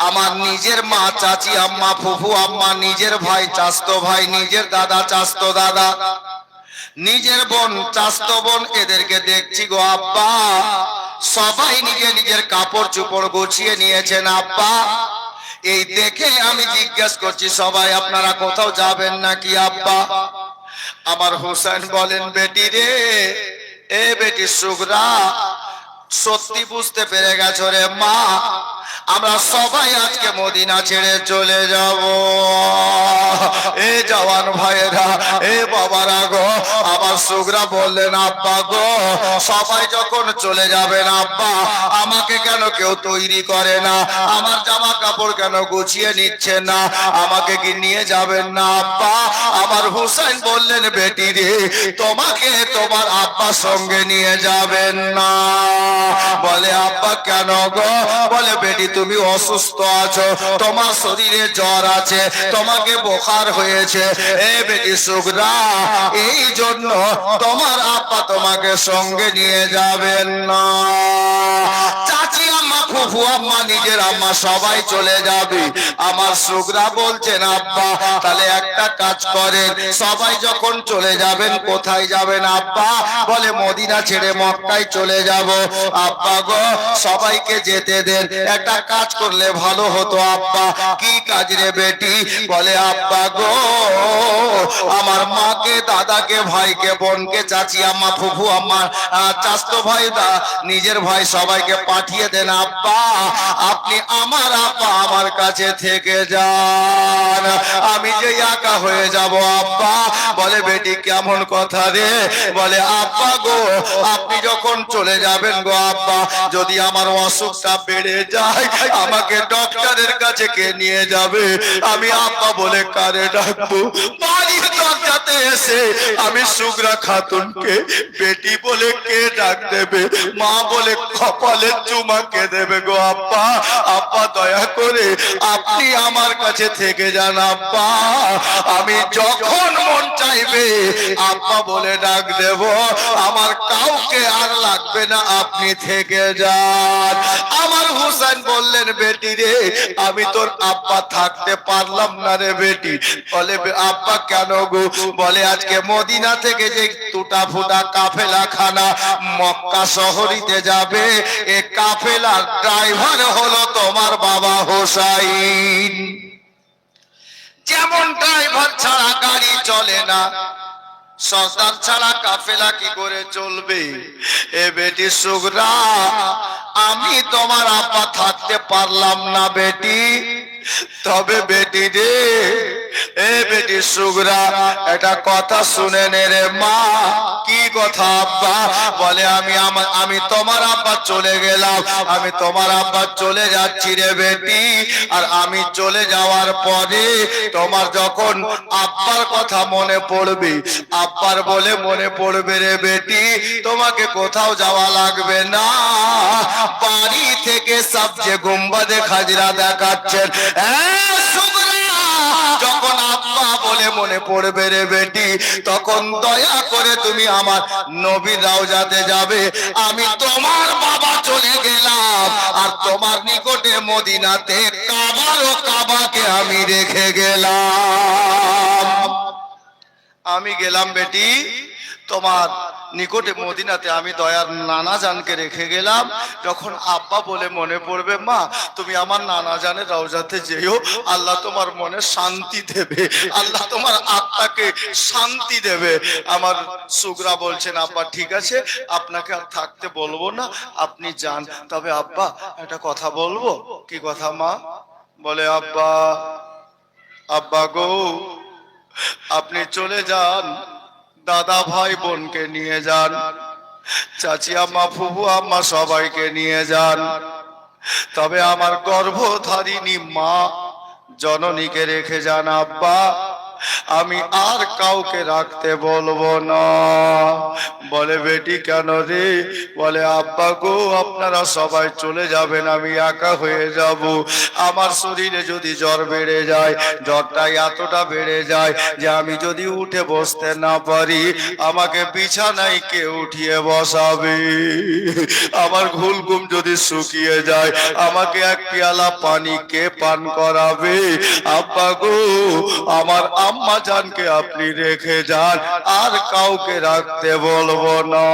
S2: আমার নিজের মা, চাচি আম্মা, ফুফু আম্মা, নিজের ভাই, চাস্তো ভাই, নিজের দাদা, চাস্তো দাদা, নিজের বোন, চাস্তো বোন, এদেরকে দেখছি গো আব্বা, সবাই নিজে নিজের কাপড় চোপড় গুছিয়ে নিয়েছেন আব্বা। এই দেখে আমি জিজ্ঞেস করছি, সবাই আপনারা কোথাও যাবেন নাকি আব্বা? আমার হুসাইন বলেন, বেটি রে, এ বেটি সুগরা, সত্যি বুঝতে পেরে গেছো রে মা, আমরা সবাই আজকে মদিনা ছেড়ে চলে যাব। এ জওয়ান ভাইয়েরা, এ বাবারা গো, আমার সুগরা বললেন, আব্বা গো, সবাই যখন চলে যাবেন আব্বা, আমাকে কেন কেউ তৈরি করে না? আমার জামা কাপড় কেন গুছিয়ে নিচ্ছেন না? আমাকে কি নিয়ে যাবেন না আব্বা? আমার হুসাইন বললেন, বেটি রে, তোমাকে তোমার আব্বা সঙ্গে নিয়ে যাবেন না। বলে আব্বা কেন গো? বলে বেটি তুমি অসুস্থ আছো, তোমার শরীরে জ্বর আছে, তোমাকে বোখার হয়েছে। এ বেটি সুগরা, এই জন্য তোমার আব্বা তোমাকে সঙ্গে নিয়ে যাবেন না। চাচি আম্মা, ফুফু আম্মা, নিজের আম্মা সবাই চলে যাবে। আমার সুগরা বলছেন, আব্বা তাহলে একটা কাজ করেন, সবাই যখন চলে যাবেন কোথায় যাবেন আব্বা? বলে মদিনা ছেড়ে মক্কায় চলে যাব। আব্বা গো, সবাইকে যেতে দেন, একটা কাজ করলে ভালো হতো আব্বা। কি কাজ রে বেটি? বলে আব্বা গো, আমার মাকে, দাদাকে, ভাইকে, বোনকে, চাচি আম্মা, ফুফু আম্মা, চাস্তো ভাই, নিজের ভাই, সবাইকে পাঠিয়ে দেন আব্বা। আপনি আমার আব্বা আমার কাছে থেকে যান, আমি যে একা হয়ে যাব আব্বা। বলে বেটি কেমন কথা রে? বলে আব্বা গো, আপনি যখন চলে যাবেন গো আব্বা, যদি আমার অসুখটা বেড়ে যায়, আমাকে ডক্টরের কাছে কে নিয়ে যাবে? আমি আব্বা বলে কারে ডাকবো? বাড়ির দরজাতে এসে আমি সুগরা খাতুনকে বেটি বলে কে ডাক দেবে? মা বলে কপালে চুমা কে দেবে গো আব্বা? আব্বা দয়া করে আপনি আমার কাছে থেকে যান আব্বা, আমি যখন মন চাইবে আব্বা বলে ডাক দেব, আমার কাউকে আর লাগবে না, আপনি থেকে যান। আমার হুসাইন বললেন, বেটি রে, আমি তোর আব্বা থাকতে পারলাম না রে বেটি। বলে আব্বা কেন গো? বলে আজকে মদিনা থেকে যে টুটা ফুটা কাফেলা খানা মক্কা শহরিতে যাবে, এ কাফেলার ড্রাইভার হলো তোমার বাবা হুসাইন। যেমন ড্রাইভার ছাড়া গাড়ি চলে না, সর্দার ছাড়া কাফেলা কি করে চলবে? এ বেটি সুগরা, আমি তোমার আব্বা থাকতে পারলাম না বেটি, তবে বেটি রে, এ বেটি সুগরা, এটা কথা শুনে নে রে মা। কি কথা আব্বা? বলে আমি তোমার আব্বা চলে গেলাম, আমি তোমার আব্বা চলে যাচ্ছি রে বেটি। আর আমি চলে যাওয়ার পরে তোমার যখন আব্বার কথা মনে পড়বে, আব্বার বলে মনে পড়বে রে বেটি, তোমাকে কোথাও যাওয়া লাগবে না, বাড়ি থেকে সবচেয়ে গুম্বাদে খাজরা দেখাচ্ছেন। যখন আব্বা বলে মনে পড়বে রে বেটি, তখন দয়া করে তুমি আমার নবীর রওজাতে যাবে। আমি তোমার বাবা চলে গেলাম, আর তোমার নিকটে মদিনাতে কাবাকে আমি রেখে গেলাম। আমি গেলাম বেটি তোমার নিকটে মদিনাতে, আমি দয়ার নানা জানকে রেখে গেলাম। যখন আব্বা বলে মনে পড়বে, মা তুমি আমার নানা জানের রওজাতে যেও, আল্লাহ তোমার মনে শান্তি দেবে, আল্লাহ তোমার আত্মাকে শান্তি দেবে। আমার সুগরা বলছেন, আব্বা ঠিক আছে, আপনাকে আর থাকতে বলবো না, আপনি যান। তবে আব্বা একটা কথা বলবো। কি কথা মা? বলে আব্বা, আব্বা গো, আপনি চলে যান, দাদা ভাই বোনকে নিয়ে যান, চাচি আম্মা ফুফু আম্মা সবাইকে নিয়ে যান, তবে আমার গর্ভধারিণী মা জননীকে রেখে যান আব্বা, আমি আর কাউকে রাখতে বলবো না। বলে বেটি কেন রে? বলে আব্বা গো, আপনারা সবাই চলে যাবেন, আমি একা হয়ে যাব। আমার শরীরে যদি জ্বর বেড়ে যায়, জ্বরটা এতটা বেড়ে যায় যে আমি যদি উঠে বসতে না পারি, আমাকে বিছানায় কে উঠিয়ে বসাবে? আমার ঘুলঘুম যদি শুকিয়ে যায়, আমাকে এক পেয়ালা পানি কে পান করাবে? আব্বা গো, আমার আম্মা জানকে আপনি রেখে যান, আর কাউকে রাখতে বলবো না।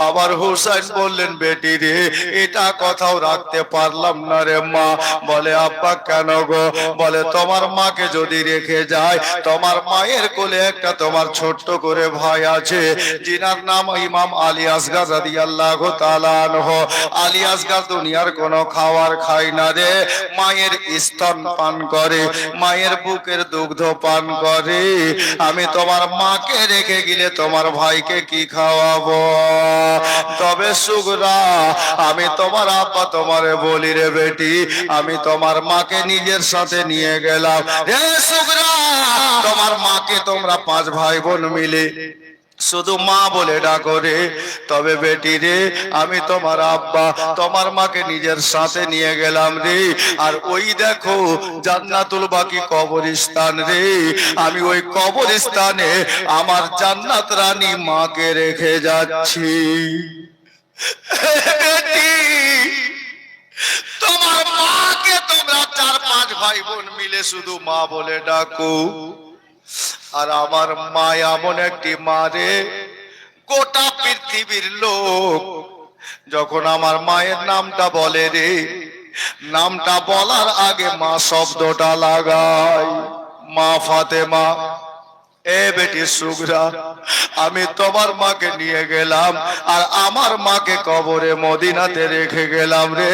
S2: আবার হুসাইন বললেন, বেটি রে, এটা কথাও রাখতে পারলাম না রে মা। বলে আব্বা কেন গো? বলে তোমার মাকে যদি রেখে যায়, তোমার মায়ের কোলে একটা তোমার ছোট্ট করে ভাই আছে, যিনার নাম ইমাম আলী আসগার রাদিয়াল্লাহু তাআলা আনহু। আলী আসগার দুনিয়ার কোনো খাবার খায় না রে, মায়ের স্তন পান করে, মায়ের বুকের দুগ্ধ পান করে। আমি তোমার মাকে রেখে গেলে তোমার ভাইকে কি খাওয়াবো? তবে সুগরা, আমি তোমার আব্বা তোমারে বলি রে বেটি, আমি তোমার মাকে নিজের সাথে নিয়ে গেলাম রে সুগরা। তোমার মাকে তোমরা 5 ভাই বোন মিলে শুধু মা বলে ডাকো রে। তবে বেটি রে, আমি তোমার আব্বা তোমার মাকে নিজের সাথে নিয়ে গেলাম রে। আর ওই দেখো জান্নাতুল বাকি কবরস্থান রে, আমি ওই কবরস্থানে আমার জান্নাত রানী মাকে রেখে যাচ্ছি। বেটি, তোমার মাকে তোমরা 4-5 ভাই বোন মিলে শুধু মা বলে ডাকো। আর আমার মা এমন একটি মা রে, গোটা পৃথিবীর লোক যখন আমার মায়ের নামটা বলে রে, নামটা বলার আগে মা শব্দটা লাগায়, মা ফাতেমা। এ বেটি সুগরা, আমি তোমার মাকে নিয়ে গেলাম, আর আমার মাকে কবরে মদিনাতে রেখে গেলাম রে,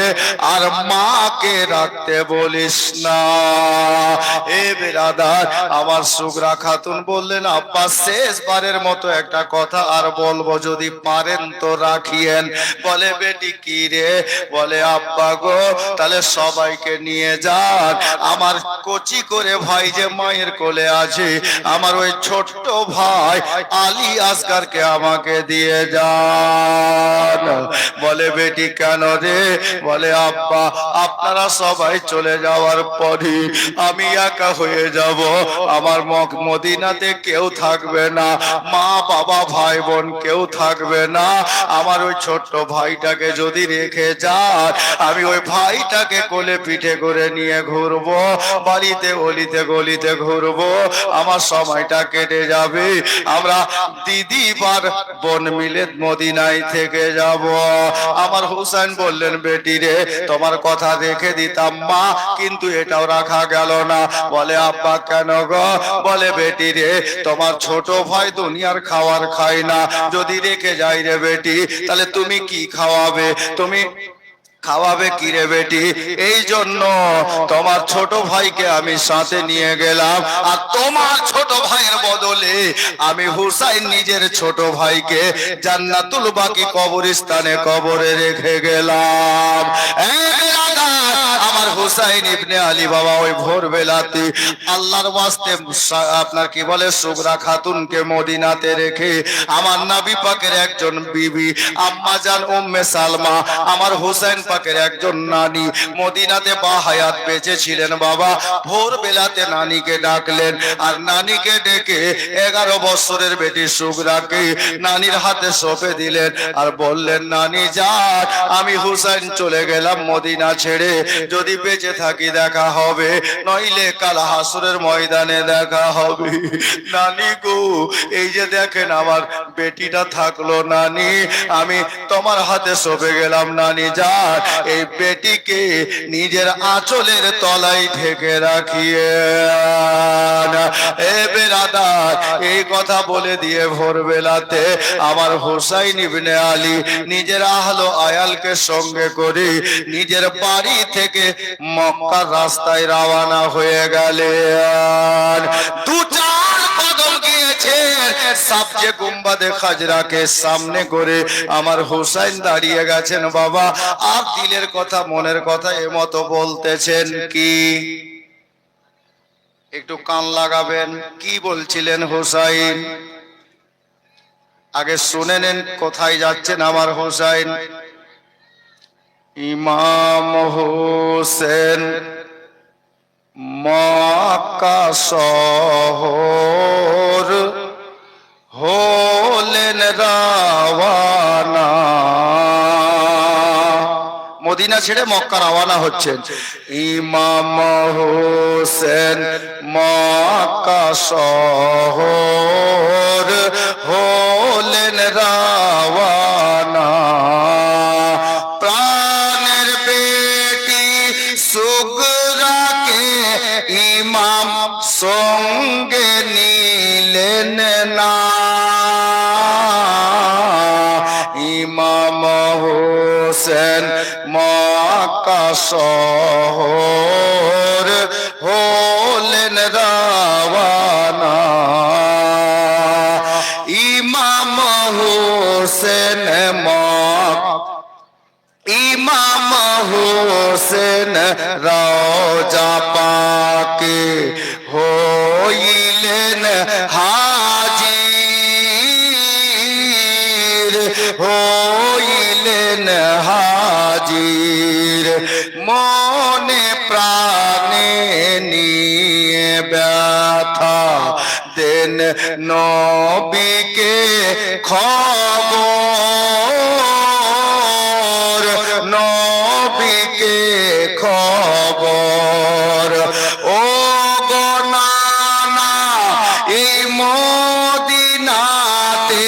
S2: আর মাকে রাখতে বলিস না। এ বেরাদার, আমার সুগরা খাতুন বললেন, আব্বা শেষবারের মতো একটা কথা আর বলবো, যদি পারেন তো রাখিয়েন। বলে বেটি কি রে? বলে আব্বা গো, তাহলে সবাইকে নিয়ে যান, আমার কচি করে ভাই যে মায়ের কোলে আছে, আমার ওই ছোট্ট ভাই আলী আসগারকে আমাকে দিয়ে যান। বলে বেটি কেন রে? বলে আব্বা, আপনারা সবাই চলে যাওয়ার পরে আমি একা হয়ে যাব, আমার মদিনাতে কেউ থাকবে না, মা বাবা ভাই বোন কেউ থাকবে না। আমার ওই ছোট্ট ভাইটাকে যদি রেখে যান, আমি ওই ভাইটাকে কোলে পিঠে করে নিয়ে ঘুরবো, বাড়িতে অলিতে গলিতে ঘুরবো, আমার সময়টা কেটে যাবে, আমরা দিদি বার বোন মিলে মদিনায় থেকে যাব। আমার হুসাইন বললেন, বেটি রে তোমার কথা রেখে দিতাম মা, কিন্তু এটাও রাখা গেল না। বলে আব্বা কেন গো? বলে বেটি রে তোমার ছোট ভাই দুনিয়ার খাবার খায় না, যদি রেখে যাই রে বেটি তাহলে তুমি কি খাওয়াবে? তুমি খাওয়াবে কি রে বেটি? এই জন্য তোমার ছোট ভাইকে আমি সাথে নিয়ে গেলাম, আর তোমার ছোট ভাইয়ের বদলে আমি হুসাইন নিজের ছোট ভাইকে জান্নাতুল বাকি কবরস্থানে কবরে রেখে গেলাম। আমার হুসাইন ইবনে আলী বাবা ওই ভোরবেলাতে আল্লাহর ওয়াস্তে আপনার কি বলে সুগরা খাতুনকে মদিনাতে রেখে আমার নবী পাকের একজন বিবি আম্মা জান উম্মে সালমা, আমার হুসাইন পাকের একজন নানি মদিনাতে বা হায়াত বেঁচে ছিলেন বাবা। ভোরবেলাতে নানিকে ডাকলেন, আর নানিকে ডেকে 11 বছরের বেটি সুগরাকে নানির হাতে সঁপে দিলেন, আর বললেন নানি যান, আমি হুসাইন চলে গেলাম মদিনা ছেড়ে, যদি বেঁচে থাকি দেখা হবে, নইলে কাল হাসরের ময়দানে দেখা হবে। নানি গো এই যে দেখেন আমার বেটিটা থাকলো নানি, আমি তোমার হাতে সঁপে গেলাম নানি যান, এই বেটিকে নিজের আঁচলের তলায় ঢেকে রাখিয়ে এ বেরাদার। এই কথা বলে দিয়ে ভোরবেলাতে আমার হুসাইন ইবনে আলী নিজের আহলো আয়ালকে সঙ্গে করে নিজের বাড়ি থেকে মক্কার রাস্তায় রওনা হয়ে গেলেন। 2-4 কদম গিয়েছেন, সাবজে গুম্বাদে খাজরাকে সামনে করে আমার হুসাইন দাঁড়িয়ে গেছেন বাবা, আর দিলের কথা মনের কথা এমতো বলতেছেন। কি একটু কান লাগাবেন, কি বলছিলেন হুসাইন? আগে শুনে নেন কোথায় যাচ্ছেন আমার হুসাইন। ইমাম হোসেন মক্কা শহর হলেন রওয়ানা, মদিনা ছেড়ে মক্কা রওয়ানা হচ্ছেন। ইমাম হোসেন মক্কা শহর হলেন রওয়ানা, প্রাণের বেটি সুগরাকে ইমাম সঙ্গে নিলেন না। ইমাম হোসেন মক্কা শহর হলেন রওয়ানা, ইমাম হোসেন ইমাম হোসেন রওজা পাকে হইলেন হাজির, হইলেন হাজির, মনে প্রাণে নিয়ে ব্যথা দেন নবীকে খবর, নবীকে খবর। ও গো নানা এই মদিনাতে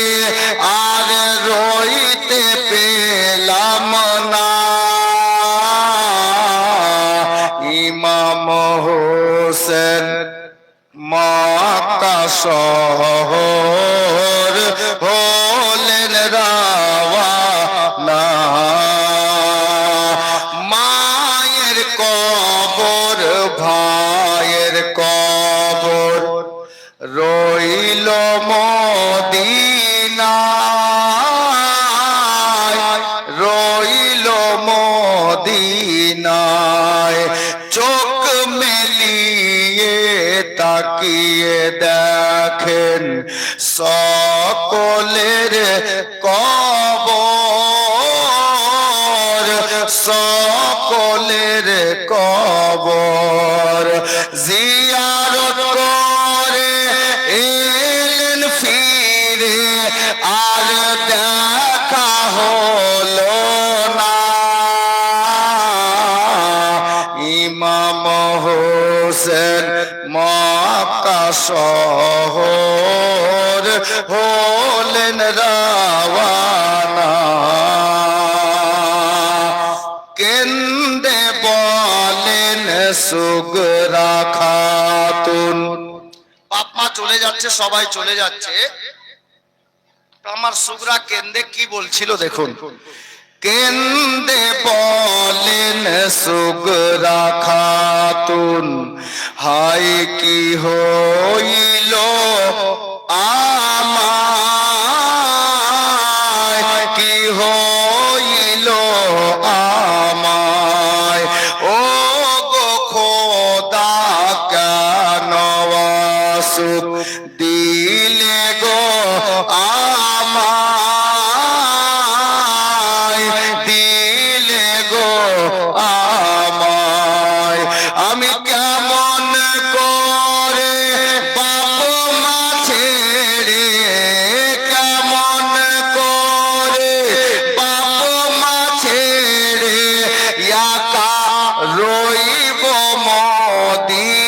S2: আর রইতে পেলাম না, ইমাম হোসেন মক্কা শহর হলেন রওয়ানা, মায়ের কবর ভাইয়ের কবর রইল মদিনায়, রইল মদিনায়, চোখ মেলিয়ে তাকিয়ে দেখেন সকলের কবর, সকলের কবর, জিয়ারত করে এলেন ফিরে আর দেখা হলো না, ইমাম হোসেন মক্কা শহর হলেন রাওয়ানা, কেন্দে বলেন সুগরা খাতুন। বাপ মা চলে যাচ্ছে, সবাই চলে যাচ্ছে, আমার সুগরা কেন্দে কি বলছিল দেখুন। কেন্দে বলেন সুগরা খাতুন, হাই কি হইল আমায়, কি হইল আমায়, ও গো খোদা কেন সুখ দিলে গো আমায়, দিলে গো আমায়। আমি কেমন করে বাপ মা ছেড়ে, কেমন করে বাপ মা ছেড়ে একা রইব মদিনায়।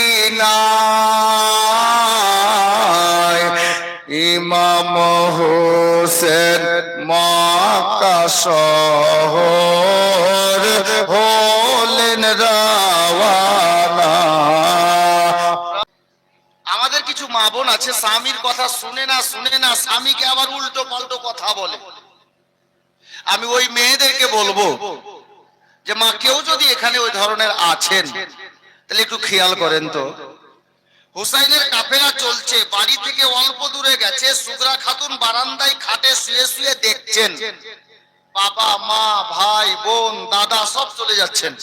S2: ইমাম হোসেন মক্কা শহর হলেন রাওয়ানা। আমাদের কিছু মা বোন আছে স্বামীর কথা শুনে না স্বামীকে আবার উল্টো পাল্টো কথা বলে। আমি ওই মেয়েদেরকে বলবো যে মা, কেউ যদি এখানে ওই ধরনের আছেন তাহলে একটু খেয়াল করেন তো। হুসাইনের কাফেলা চলছে, বাড়ি থেকে অল্প দূরে গেছে, সুগরা খাতুন বারান্দায় খাটে শুয়ে শুয়ে দেখছেন বাবা মা ভাই বোন দাদা সব চলে যাচ্ছেন,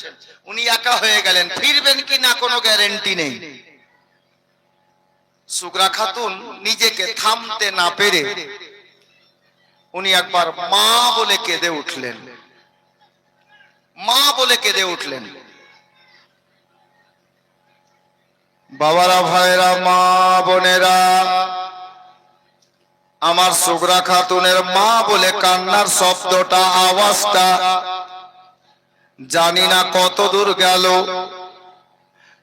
S2: উনি একা হয়ে গেলেন, ফিরবেন কি না কোনো গ্যারেন্টি নেই। সুগরা খাতুন নিজেকে থামতে না পেরে উনি একবার মা বলে কেঁদে উঠলেন, মা বলে কেঁদে উঠলেন। বাবারা ভাইরা মা বোনেরা, আমার সুগরা খাতুনের মা বলে কান্নার শব্দটা আওয়াজটা জানি না কত দূর গেল,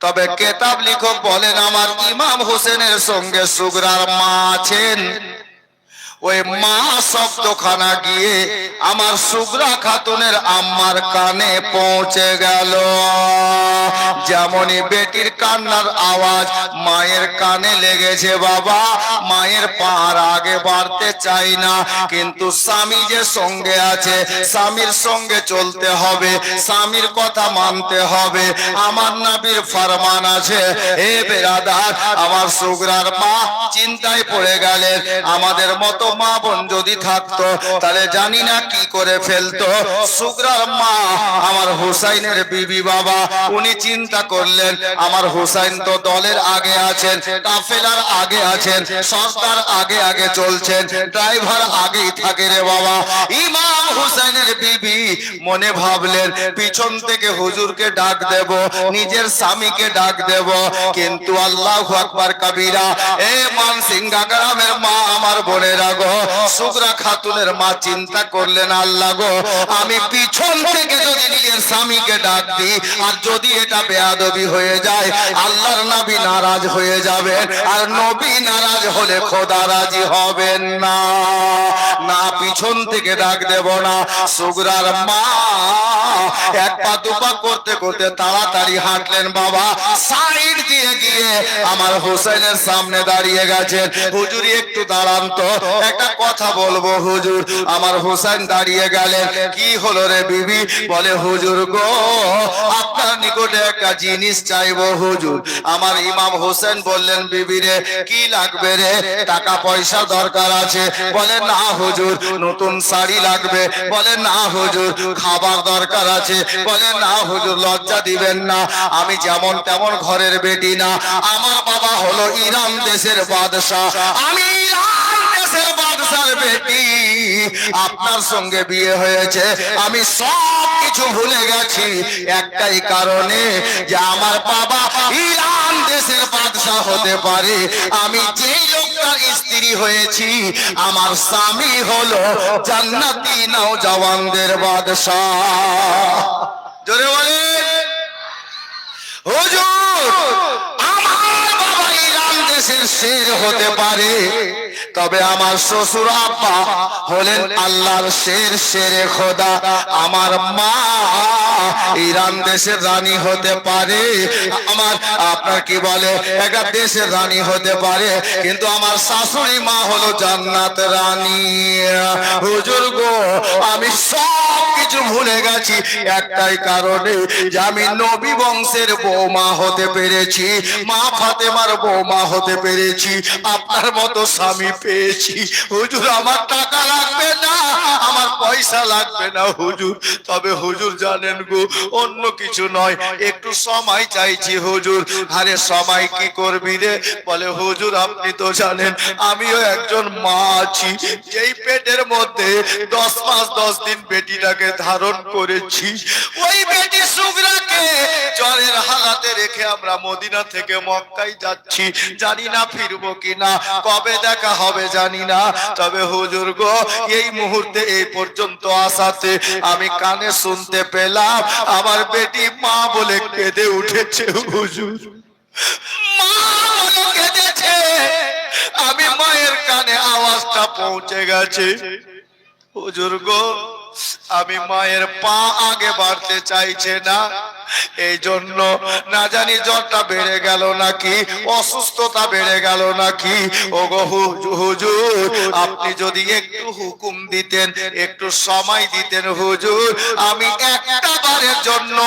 S2: তবে কেতাব লিখক বলেন আমার ইমাম হোসেনের সঙ্গে সুগরার মা আছেন। ওই মা শব্দখানা গিয়ে আমার সুগরা খাতুনের আম্মার কানে পৌঁছে গেল। যেমনই বেটির কান্নার আওয়াজ মায়ের কানে লেগেছে, বাবা মায়ের পার আগে বাড়তে চাই না, কিন্তু স্বামী যে সঙ্গে আছে, স্বামীর সঙ্গে চলতে হবে, স্বামীর কথা মানতে হবে। আমার নবীর ফরমান আছে, হে বেরাদার, আমার সুগরার মা চিন্তায় পড়ে গেলেন। আমাদের মতো মা বোন যদি থাকতো তাহলে জানি না কি করে ফেলতো। সুগরার মা আমার হুসাইনের বিবি বাবা, উনি চিন্তা করলেন আমার হুসাইন তো দলের আগে আছেন, কাফেলার আগে আছেন, সর্দার আগে আগে চলছেন, ড্রাইভার আগেই থাকে রে বাবা। ইমাম হুসাইনের বিবি মনে ভাবলেন পিছন থেকে হুজুরকে ডাক দেব, নিজের স্বামীকে ডাক দেব, কিন্তু আল্লাহু আকবার কবীরা, এ মানসিংহা গ্রামের মা আমার বোনেরা গো, সুগরা খাতুনের মা চিন্তা করলেন আল্লাহ গো, আমি পিছন থেকে যদি নিজের স্বামীকে ডাক দিই আর যদি এটা বেয়াদবি হয়ে যায়, আল্লাহর নবী নারাজ হয়ে যাবেন, আর নবী নারাজ হলে খোদা রাজি হবেন না। না পিছন থেকে ডাক দেব না। সুগরার মা এক পা দুপা করতে করতে তাড়াতাড়ি হাঁটলেন বাবা, সাইড দিয়ে গিয়ে আমার হোসেনের সামনে দাঁড়িয়ে গেছেন। হুজুরি একটু দাঁড়ান তো, একটা কথা বলবো হুজুর। আমার হোসেন দাঁড়িয়ে গেলেন। কি হলো রে বিবি? বলে হুজুর গো, আপনার নিকটে একটা জিনিস চাইবো হুজুর। আমার ইমাম হোসেন বললেন বিবি রে কি লাগবে রে? টাকা পয়সা দরকার আছে। বলে না হুজুর নতুন শাড়ি লাগবে। বলে না হুজুর খাবার দরকার আছে। বলে না হুজুর লজ্জা দিবেন না, আমি যেমন তেমন ঘরের বেটি না, আমার বাবা হলো ইরান দেশের বাদশা, আমি ইরান দেশের বাদশার বেটি, আপনার সঙ্গে বিয়ে হয়েছে, আমি সব কিছু ভুলে গেছি একটাই কারণে, যে আমার বাবা ইরান দেশের বাদশা হতে পারে, আমি যেই লোকটার স্ত্রী হয়েছি আমার স্বামী হলো জান্নাতি নওজওয়ানদের বাদশা। জোরে বলেন হুজুর, আমার বাবা ইরান দেশের শের হতে পারে, তবে আমার শ্বশুর আব্বা হলেন আল্লাহর শের, শেরে খোদা। আমার মা ইরান দেশের রানী হতে পারে, আমার আপনার কি বলে একটা দেশের রানী হতে পারে, কিন্তু আমার শাশুড়ি মা হলো জান্নাত রানী। হুজুর গো, আমি সব কিছু ভুলে গেছি একটাই কারণে, যে আমি নবী বংশের বৌমা হতে পেরেছি, মা ফাতেমার বৌমা হতে পেরেছি, আপনার মতো স্বামী পেয়েছি। হুজুর আমার টাকা লাগবে না, আমার পয়সা লাগবে না হুজুর, তবে হুজুর জানেন গো অন্য কিছু নয়, একটু সময় চাইছি হুজুর। আরে সময় কি করবি রে? বলে হুজুর আপনি তো জানেন আমিও একজন মা আছি, যেই পেটের মধ্যে 10 মাস 10 দিন বেটিটাকে ধারণ করেছি। ওই বেটি সুগরাকে জ্বরের হালাতে রেখে আমরা মদিনা থেকে মক্কায় যাচ্ছি, জানি না ফিরবো কিনা, কবে দেখা হবে জানি না। তবে হুজুর গো, এই মুহূর্তে এই পর্যন্ত আসাতে আমি কানে শুনতে পেলাম আমার বেটি মা বলে কেঁদে উঠেছে হুজুর, মা বলে কেঁদেছে। আমি মায়ের কানে আওয়াজটা পৌঁছে গেছে হুজুর গো, আমি মায়ের পা আগে বাড়তে চাইছে না, এই জন্য না জানি জ্বরটা বেড়ে গেল নাকি, অসুস্থতা বেড়ে গেল নাকি। ওগো হুজুর, আপনি যদি একটু হুকুম দিতেন, একটু সময় দিতেন হুজুর, আমি একটা বারের জন্য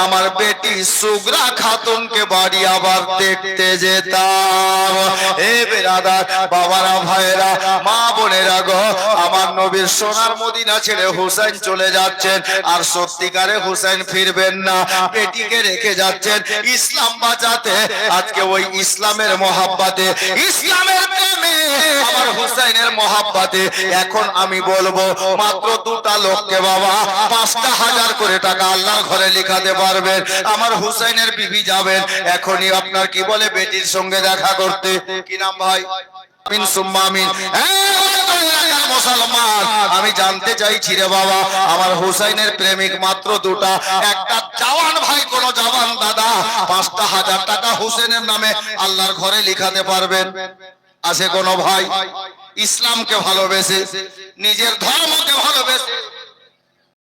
S2: আমার বেটি সুগরা খাতুনকে বাড়ি আবার দেখতে যেতাম। হে বেরাদার, বাবারা, ভাইয়েরা, মা বোনেরা গো, আমার নবীর সোনার মদিনা ছেড়ে হুসাইন চলে যাচ্ছেন, আর সত্যিকারে হুসাইন ফিরবেন না, বেটিকে রেখে যাচ্ছেন ইসলাম বাঁচাতে। আজকে ওই ইসলামের মহাব্বাতে, ইসলামের প্রেমে, আমার হুসাইনের মহাব্বাতে এখন আমি বলবো মাত্র 2টা লোককে বাবা 5,000 করে টাকা আল্লাহর ঘরে লিখাতে পারবেন, আমার হুসাইনের বিবি যাবেন এখনই আপনার কি বলে বেটির সঙ্গে দেখা করতে। কি নাম ভাই? মুসলমান, আমি জানতে চাইছি রে বাবা, আমার হুসাইনের প্রেমিক মাত্র 2টা, একটা জওয়ান ভাই, কোন জওয়ান দাদা 5,000 টাকা হুসেনের নামে আল্লাহর ঘরে লিখাতে পারবেন? আছে কোন ভাই ইসলামকে ভালোবেসে, নিজের ধর্ম